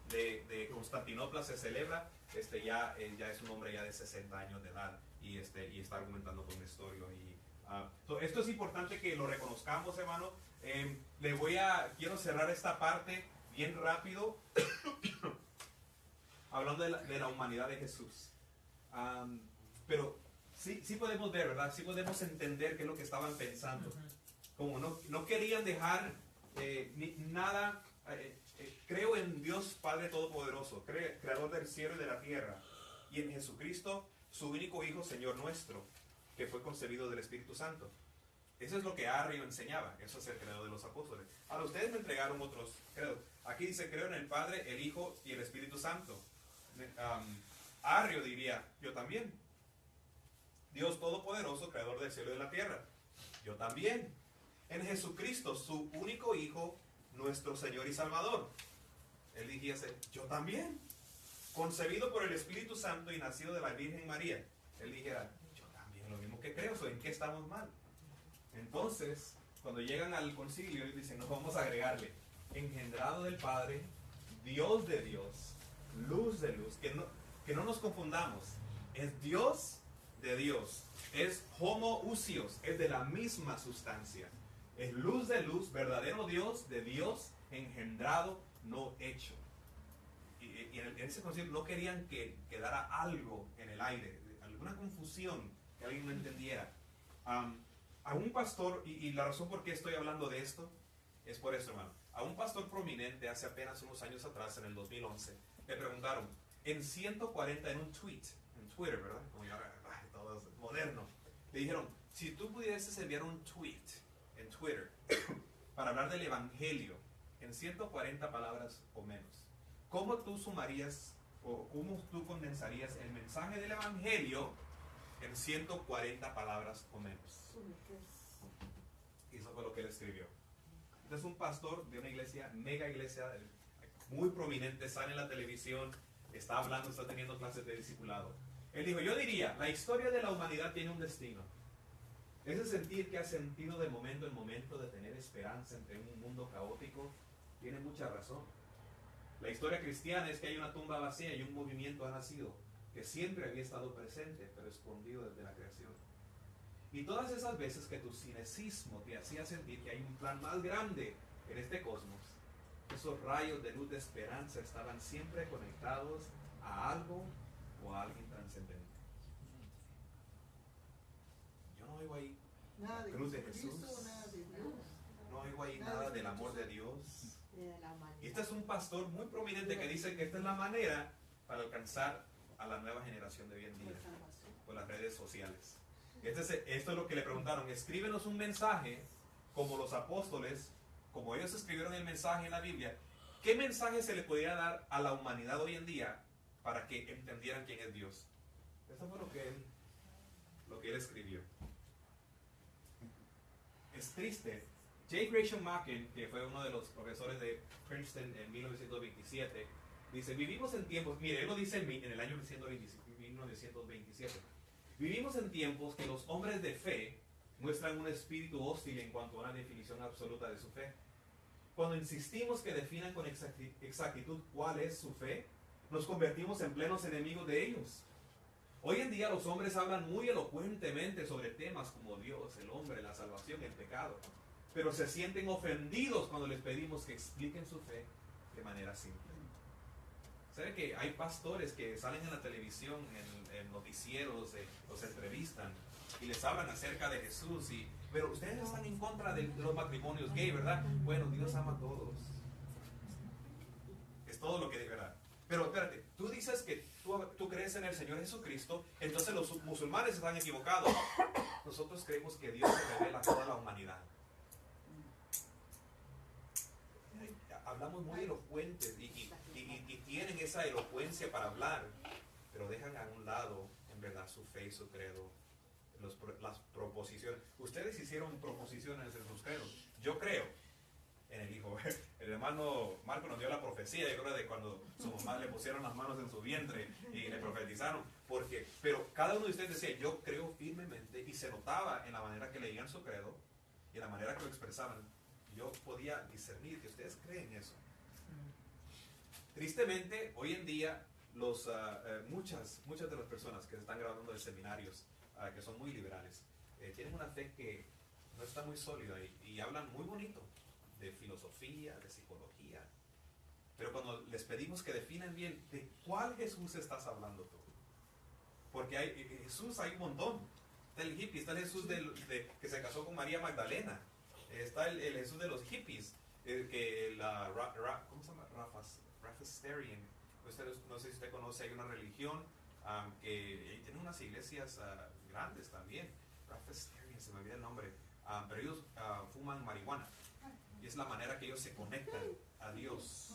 de Constantinopla se celebra. Ya es un hombre ya de 60 años de edad y está argumentando con Nestorio. Esto es importante que lo reconozcamos, hermano. Quiero cerrar esta parte bien rápido hablando de la humanidad de Jesús. Pero sí podemos ver, ¿verdad? Sí podemos entender qué es lo que estaban pensando. Como no querían dejar nada. Creo en Dios Padre Todopoderoso, Creador del cielo y de la tierra, y en Jesucristo, su único Hijo, Señor nuestro, que fue concebido del Espíritu Santo. Eso es lo que Arrio enseñaba. Eso es el credo de los apóstoles. Ahora ustedes me entregaron otros credos. Aquí dice, creo en el Padre, el Hijo y el Espíritu Santo. Arrio diría, yo también. Dios Todopoderoso, Creador del cielo y de la tierra. Yo también. En Jesucristo, su único Hijo, nuestro Señor y Salvador. Él dijese, yo también. Concebido por el Espíritu Santo y nacido de la Virgen María. Él dijera, yo también, lo mismo que creo. ¿En qué estamos mal? Entonces, cuando llegan al concilio, ellos dicen, nos vamos a agregarle, engendrado del Padre, Dios de Dios, luz de luz. Que no nos confundamos. Es Dios de Dios. Es homoousios. Es de la misma sustancia. Es luz de luz, verdadero Dios de Dios, engendrado, no hecho. Y en ese concilio no querían que quedara algo en el aire, alguna confusión, que alguien no entendiera. A un pastor, y la razón por qué estoy hablando de esto, es por esto, hermano. A un pastor prominente hace apenas unos años atrás, en el 2011, le preguntaron, en 140, en un tweet, en Twitter, ¿verdad? Como ya, todo es moderno. Le dijeron, si tú pudieses enviar un tweet en Twitter para hablar del Evangelio en 140 palabras o menos, ¿cómo tú sumarías o cómo tú condensarías el mensaje del Evangelio en 140 palabras o menos? Y eso fue lo que él escribió. Entonces un pastor de una iglesia, mega iglesia, muy prominente, sale en la televisión, está hablando, está teniendo clases de discipulado. Él dijo, yo diría, la historia de la humanidad tiene un destino. Ese sentir que ha sentido de momento en momento de tener esperanza entre un mundo caótico, tiene mucha razón. La historia cristiana es que hay una tumba vacía y un movimiento ha nacido que siempre había estado presente, pero escondido desde la creación. Y todas esas veces que tu cinecismo te hacía sentir que hay un plan más grande en este cosmos, esos rayos de luz de esperanza estaban siempre conectados a algo o a alguien trascendente. Yo no oigo ahí nada la cruz de Jesucristo, Jesús. nada de Dios. No oigo ahí Nada nada de del amor de Jesús. Dios. De la humanidad. Y este es un pastor muy prominente que dice que esta es la manera para alcanzar a la nueva generación de hoy en día, por las redes sociales. Esto es lo que le preguntaron, escríbenos un mensaje como los apóstoles, como ellos escribieron el mensaje en la Biblia. ¿Qué mensaje se le podría dar a la humanidad hoy en día para que entendieran quién es Dios. Eso fue lo que él escribió. Es triste. J. Gresham Machen, que fue uno de los profesores de Princeton en 1927, dice, vivimos en tiempos, mire, él lo dice en el año 1927, vivimos en tiempos que los hombres de fe muestran un espíritu hostil en cuanto a una definición absoluta de su fe. Cuando insistimos que definan con exactitud cuál es su fe, nos convertimos en plenos enemigos de ellos. Hoy en día los hombres hablan muy elocuentemente sobre temas como Dios, el hombre, la salvación, el pecado, pero se sienten ofendidos cuando les pedimos que expliquen su fe de manera simple. ¿Sabe que hay pastores que salen en la televisión, en noticieros, los entrevistan y les hablan acerca de Jesús? Pero ustedes están en contra de los matrimonios gay, ¿verdad? Bueno, Dios ama a todos. Es todo lo que de verdad. Pero espérate, tú dices que tú crees en el Señor Jesucristo, entonces los musulmanes están equivocados. Nosotros creemos que Dios se revela a toda la humanidad. Hablamos muy elocuentes y tienen esa elocuencia para hablar, pero dejan a un lado, en verdad, su fe y su credo, las proposiciones. Ustedes hicieron proposiciones en sus credos. Yo creo en el Hijo. El hermano Marco nos dio la profecía, yo creo, de cuando su mamá le pusieron las manos en su vientre y le profetizaron. Pero cada uno de ustedes decía, yo creo firmemente, y se notaba en la manera que leían su credo y en la manera que lo expresaban. Yo podía discernir que ustedes creen eso. Tristemente, hoy en día, muchas de las personas que se están graduando de seminarios, que son muy liberales, tienen una fe que no está muy sólida y hablan muy bonito de filosofía, de psicología. Pero cuando les pedimos que definan bien de cuál Jesús estás hablando tú. Porque Jesús hay un montón. Está el hippie, está el Jesús que se casó con María Magdalena. Está el Jesús de los hippies, ¿cómo se llama? Rafasterian. No sé si usted conoce, hay una religión que tiene unas iglesias grandes también. Rafasterian, se me olvida el nombre. Pero ellos fuman marihuana. Y es la manera que ellos se conectan a Dios.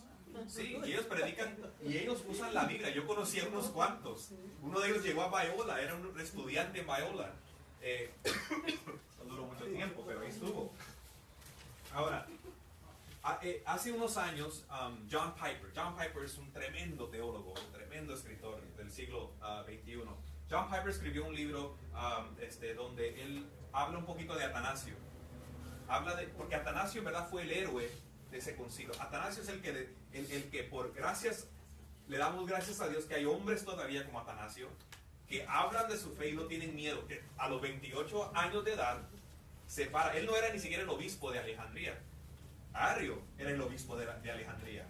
Sí, y ellos predican y ellos usan la Biblia. Yo conocí a unos cuantos. Uno de ellos llegó a Biola, era un estudiante en Biola. No duró mucho tiempo, pero ahí estuvo. Ahora, hace unos años, John Piper es un tremendo teólogo, un tremendo escritor del siglo XXI. John Piper escribió un libro donde él habla un poquito de Atanasio. Porque Atanasio, en verdad, fue el héroe de ese concilio. Atanasio es el que por gracias, le damos gracias a Dios que hay hombres todavía como Atanasio que hablan de su fe y no tienen miedo. Que a los 28 años de edad se para. Él no era ni siquiera el obispo de Alejandría. Arrio era el obispo de Alejandría.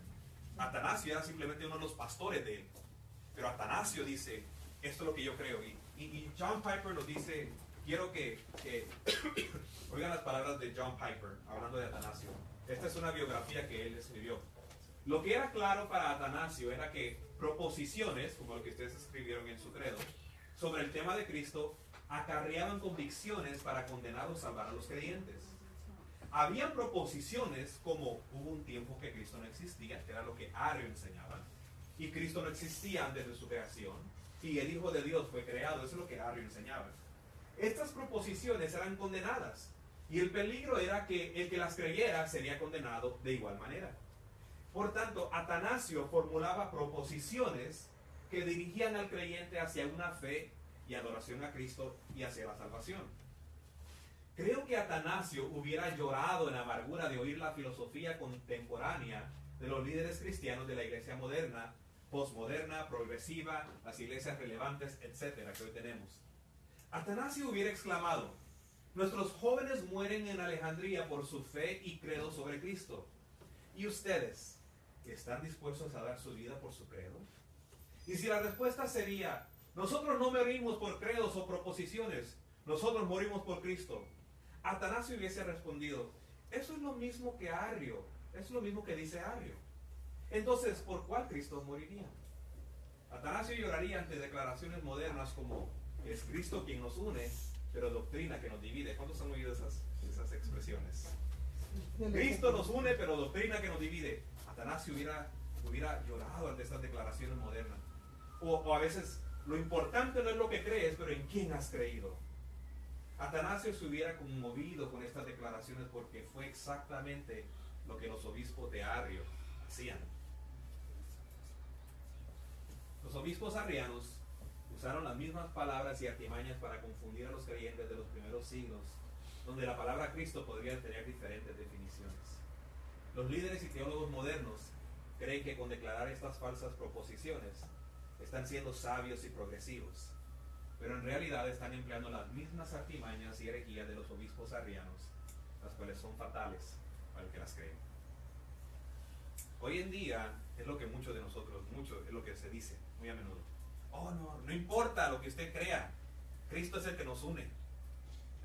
Atanasio era simplemente uno de los pastores de él. Pero Atanasio dice, esto es lo que yo creo. Y John Piper nos dice, quiero que oigan las palabras de John Piper, hablando de Atanasio. Esta es una biografía que él escribió. Lo que era claro para Atanasio era que proposiciones, como lo que ustedes escribieron en su credo, sobre el tema de Cristo, acarreaban convicciones para condenar o salvar a los creyentes. Había proposiciones como hubo un tiempo que Cristo no existía, que era lo que Arrio enseñaba, y Cristo no existía antes de su creación, y el Hijo de Dios fue creado, eso es lo que Arrio enseñaba. Estas proposiciones eran condenadas, y el peligro era que el que las creyera sería condenado de igual manera. Por tanto, Atanasio formulaba proposiciones que dirigían al creyente hacia una fe y adoración a Cristo y hacia la salvación. Creo que Atanasio hubiera llorado en amargura de oír la filosofía contemporánea de los líderes cristianos de la iglesia moderna, postmoderna, progresiva, las iglesias relevantes, etcétera, que hoy tenemos. Atanasio hubiera exclamado: nuestros jóvenes mueren en Alejandría por su fe y credo sobre Cristo. ¿Y ustedes están dispuestos a dar su vida por su credo? Y si la respuesta sería: nosotros no morimos por credos o proposiciones, nosotros morimos por Cristo, Atanasio hubiese respondido: eso es lo mismo que Arrio, es lo mismo que dice Arrio. Entonces, ¿por cuál Cristo moriría? Atanasio lloraría ante declaraciones modernas como: es Cristo quien nos une, pero doctrina que nos divide. ¿Cuántos han oído esas expresiones? Cristo nos une, pero doctrina que nos divide. Atanasio hubiera llorado ante estas declaraciones modernas. O a veces lo importante no es lo que crees, pero en quién has creído. Atanasio se hubiera conmovido con estas declaraciones porque fue exactamente lo que los obispos de Arrio hacían. Los obispos arrianos usaron las mismas palabras y artimañas para confundir a los creyentes de los primeros siglos, donde la palabra Cristo podría tener diferentes definiciones. Los líderes y teólogos modernos creen que con declarar estas falsas proposiciones están siendo sabios y progresivos, pero en realidad están empleando las mismas artimañas y herejías de los obispos arrianos, las cuales son fatales para el que las cree. Hoy en día es lo que muchos de nosotros, es lo que se dice muy a menudo. Oh, no importa lo que usted crea, Cristo es el que nos une.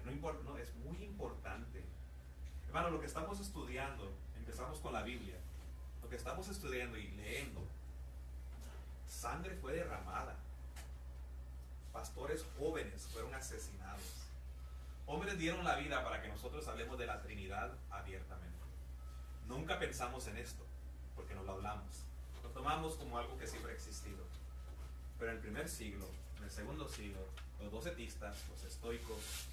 No importa, no, es muy importante. Hermano, lo que estamos estudiando, empezamos con la Biblia, lo que estamos estudiando y leyendo, sangre fue derramada, pastores jóvenes fueron asesinados, hombres dieron la vida para que nosotros hablemos de la Trinidad abiertamente. Nunca pensamos en esto, porque no lo hablamos, lo tomamos como algo que siempre ha existido. Pero en el primer siglo, en el segundo siglo, los docetistas, los estoicos,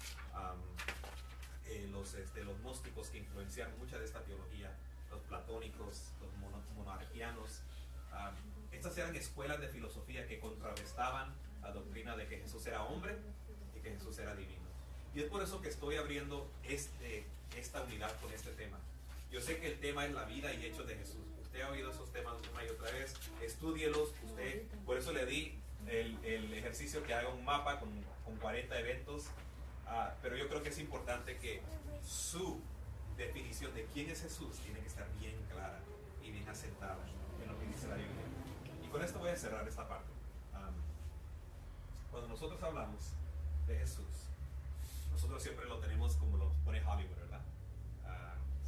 los gnósticos que influenciaron mucha de esta teología, los platónicos, los monarquianos, estas eran escuelas de filosofía que contrarrestaban la doctrina de que Jesús era hombre y que Jesús era divino. Y es por eso que estoy abriendo esta unidad con este tema. Yo sé que el tema es la vida y hechos de Jesús. Usted ha oído esos temas una y otra vez, estúdielos. Por eso le di el ejercicio que haga un mapa con 40 eventos. Pero yo creo que es importante que su definición de quién es Jesús tiene que estar bien clara y bien asentada en lo que dice la Biblia. Y con esto voy a cerrar esta parte. Cuando nosotros hablamos de Jesús, nosotros siempre lo tenemos como lo pone Hollywood, ¿verdad?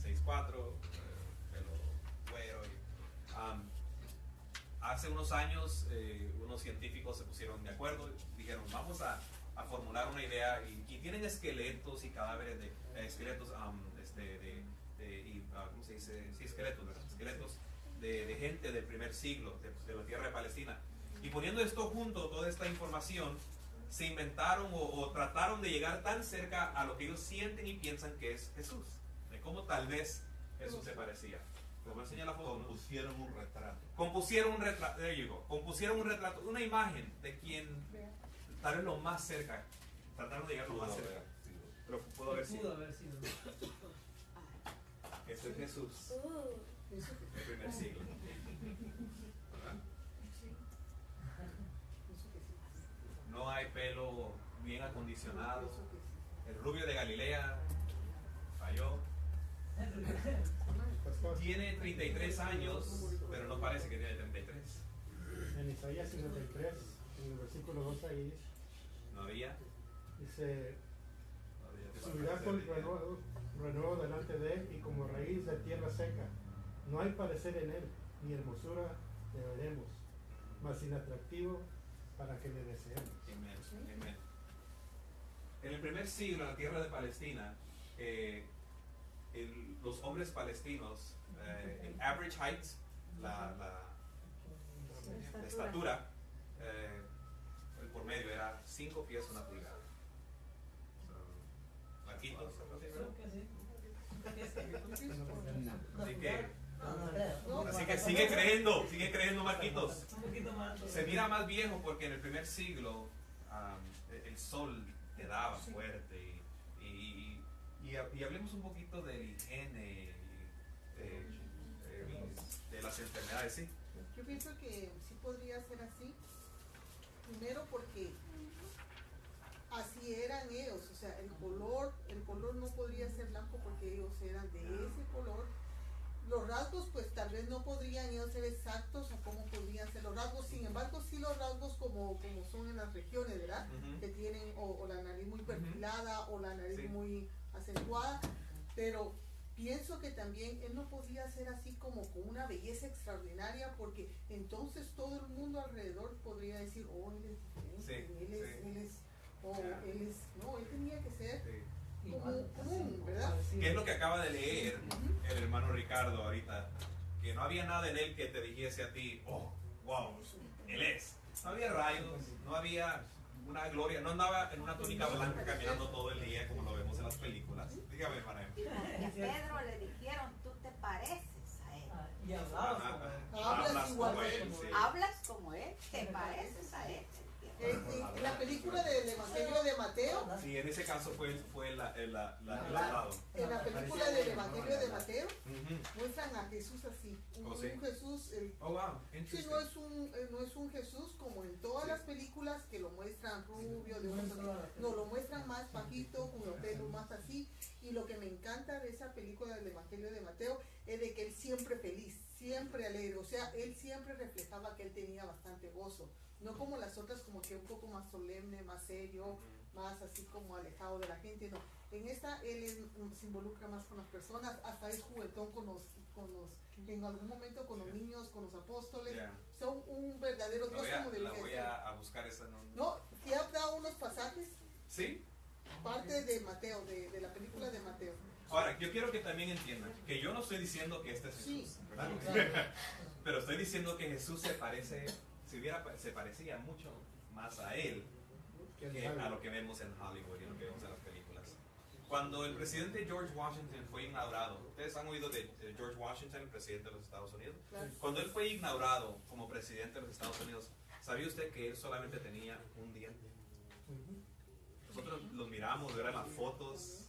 6'4", pelo güero. Hace unos años unos científicos se pusieron de acuerdo y dijeron, vamos a formular una idea, y tienen esqueletos y cadáveres de esqueletos ¿cómo se dice? Sí, esqueletos, ¿verdad? Esqueletos de gente del primer siglo de la tierra de Palestina, y poniendo esto junto, toda esta información, se inventaron o trataron de llegar tan cerca a lo que ellos sienten y piensan que es Jesús, de cómo tal vez Jesús se parecía. Les voy a enseñar la foto. Compusieron un retrato. Compusieron un retrato, una imagen de quien tal vez lo más cerca, trataron de llegar lo más cerca, pero pudo haber sido. Esto es Jesús, el primer siglo. ¿Verdad? No hay pelo bien acondicionado. El rubio de Galilea falló. Tiene 33 años, pero no parece que tiene 33. En Isaías 53, en el versículo 2 ahí, no había. Dice, subirá con renuevo delante de él y como raíz de tierra seca. No hay parecer en él, ni hermosura le veremos, mas inatractivo para que le deseemos. Amén. En el primer siglo, en la tierra de Palestina, los hombres palestinos, el average height, la estatura, el por medio era 5 pies 1 pulgada. Marquitos, así que sigue creyendo Marquitos. Se mira más viejo porque en el primer siglo el sol te daba fuerte, y hablemos un poquito de la higiene, de las enfermedades, ¿sí? Yo pienso que sí podría ser así. Primero porque así eran ellos, o sea, el color no podría ser blanco porque ellos eran de ese color. Los rasgos, pues tal vez no podrían ellos ser exactos a cómo podrían ser los rasgos, sin embargo sí los rasgos como son en las regiones, ¿verdad? Que tienen o la nariz muy perfilada o la nariz muy acentuada, pero pienso que también él no podía ser así como con una belleza extraordinaria, porque entonces todo el mundo alrededor podría decir, oh, él es diferente, él tenía que ser común, ¿verdad? ¿Qué es lo que acaba de leer el hermano Ricardo ahorita? Que no había nada en él que te dijese a ti, oh, wow, Él es. No había rayos, no había una gloria, no andaba en una túnica blanca caminando todo el día como lo vemos en las películas. Dígame, hermana. Y porque a Pedro le dijeron, tú te pareces a él. Y hablabas como él. Hablas igual que él. sí. Hablas como él, te pareces a él. En la película del Evangelio de Mateo, Sí, en ese caso fue el lado. en la película del Evangelio de Mateo, Ujú. muestran a Jesús así. Oh, sí. Un Jesús, Oh, wow. sí, Interesting. no es un Jesús como en todas Sí. las películas que lo muestran rubio, de ojos azules. No, lo muestran más bajito, con los pelos más así. Y lo que me encanta de esa película del Evangelio de Mateo es de que él siempre feliz, siempre alegre. O sea, él siempre reflejaba que él tenía bastante gozo. No como las otras, como que un poco más solemne, más serio, más así como alejado de la gente. No, en esta se involucra más con las personas, hasta es juguetón en algún momento con los niños, con los apóstoles. Yeah. Son un verdadero Dios como La debería voy ser. a buscar esa. No, te ha dado unos pasajes, ¿Sí? parte de Mateo, de la película de Mateo. Ahora, yo quiero que también entiendan que yo no estoy diciendo que este es Jesús, Sí. ¿verdad? Pero estoy diciendo que Jesús se parecía mucho más a él que a lo que vemos en Hollywood y lo que vemos en las películas. Cuando el presidente George Washington fue inaugurado, ¿ustedes han oído de George Washington, el presidente de los Estados Unidos? Claro. Cuando él fue inaugurado como presidente de los Estados Unidos, ¿sabía usted que él solamente tenía un diente? Nosotros los miramos, eran las fotos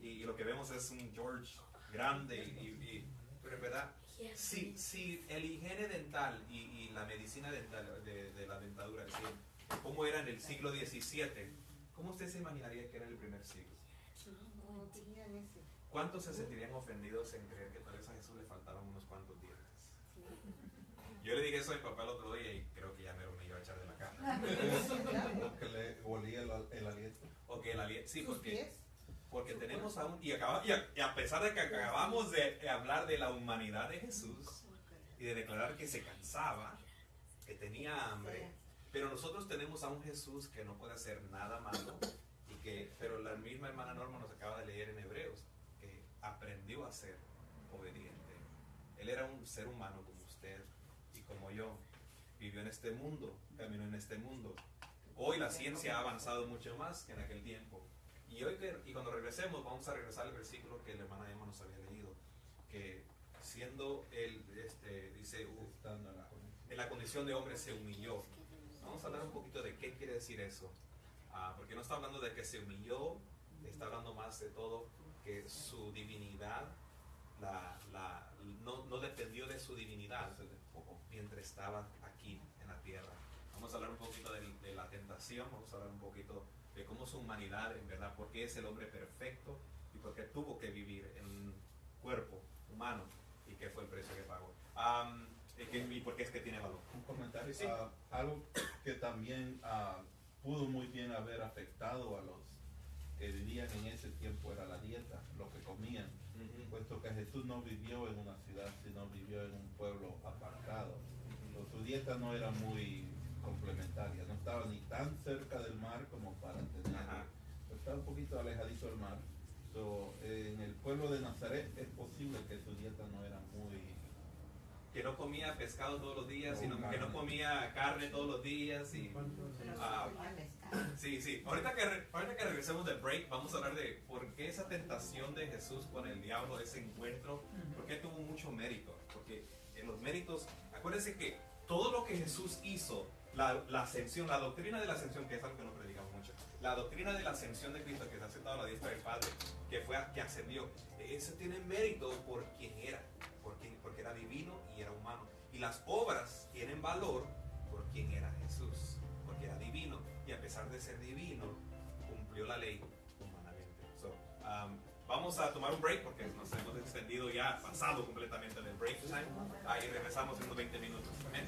y lo que vemos es un George grande pero en verdad, si el higiene dental y la medicina dental de la dentadura, ¿cómo era en el siglo XVII? ¿Cómo usted se imaginaría que era en el primer siglo? No tenían ese. ¿Cuántos se sentirían ofendidos en creer que tal vez a Jesús le faltaban unos cuantos dientes? Yo le dije eso a mi papá el otro día y creo que ya me iba a echar de la cara. Que le olía el aliento. Ok, el aliento, sí, ¿Sus pies? porque tenemos aún, y a pesar de que acabamos de hablar de la humanidad de Jesús y de declarar que se cansaba, que tenía hambre, pero nosotros tenemos a un Jesús que no puede hacer nada malo, pero la misma hermana Norma nos acaba de leer en Hebreos, que aprendió a ser obediente. Él era un ser humano como usted y como yo, vivió en este mundo, caminó en este mundo. Hoy la ciencia ha avanzado mucho más que en aquel tiempo. Y cuando regresemos, vamos a regresar al versículo que la hermana Emma nos había leído, que siendo él, dice, en la condición de hombre se humilló. Vamos a hablar un poquito de qué quiere decir eso. Porque no está hablando de que se humilló, está hablando más de todo que su divinidad no dependió de su divinidad mientras estaba aquí en la tierra. Vamos a hablar un poquito de la tentación, vamos a hablar un poquito de cómo su humanidad, en verdad, porque es el hombre perfecto y porque tuvo que vivir en un cuerpo humano y qué fue el precio que pagó. Y por qué es que tiene valor. Un comentario. Sí. Algo que también pudo muy bien haber afectado a los que vivían en ese tiempo era la dieta, lo que comían, puesto que Jesús no vivió en una ciudad, sino vivió en un pueblo apartado. Su dieta no era muy complementaria, no estaba ni tan cerca del mar como para tener, estaba un poquito alejadito del mar. En el pueblo de Nazaret es posible que su dieta no era muy... Que no comía pescado todos los días, sino que no comía carne todos los días. Y, sí. Ahorita que regresemos del break, vamos a hablar de por qué esa tentación de Jesús con el diablo, ese encuentro, por qué tuvo mucho mérito. Porque en los méritos, acuérdense que todo lo que Jesús hizo, la ascensión, la doctrina de la ascensión, que es algo que no predicamos mucho, la doctrina de la ascensión de Cristo, que se ha sentado a la diestra del Padre, que ascendió, eso tiene mérito por quien era, porque era divino y era humano. Y las obras tienen valor por quien era Jesús, porque era divino, y a pesar de ser divino, cumplió la ley humanamente. Vamos a tomar un break porque nos hemos extendido ya, pasado completamente del break time, y regresamos en unos 20 minutos. Amén.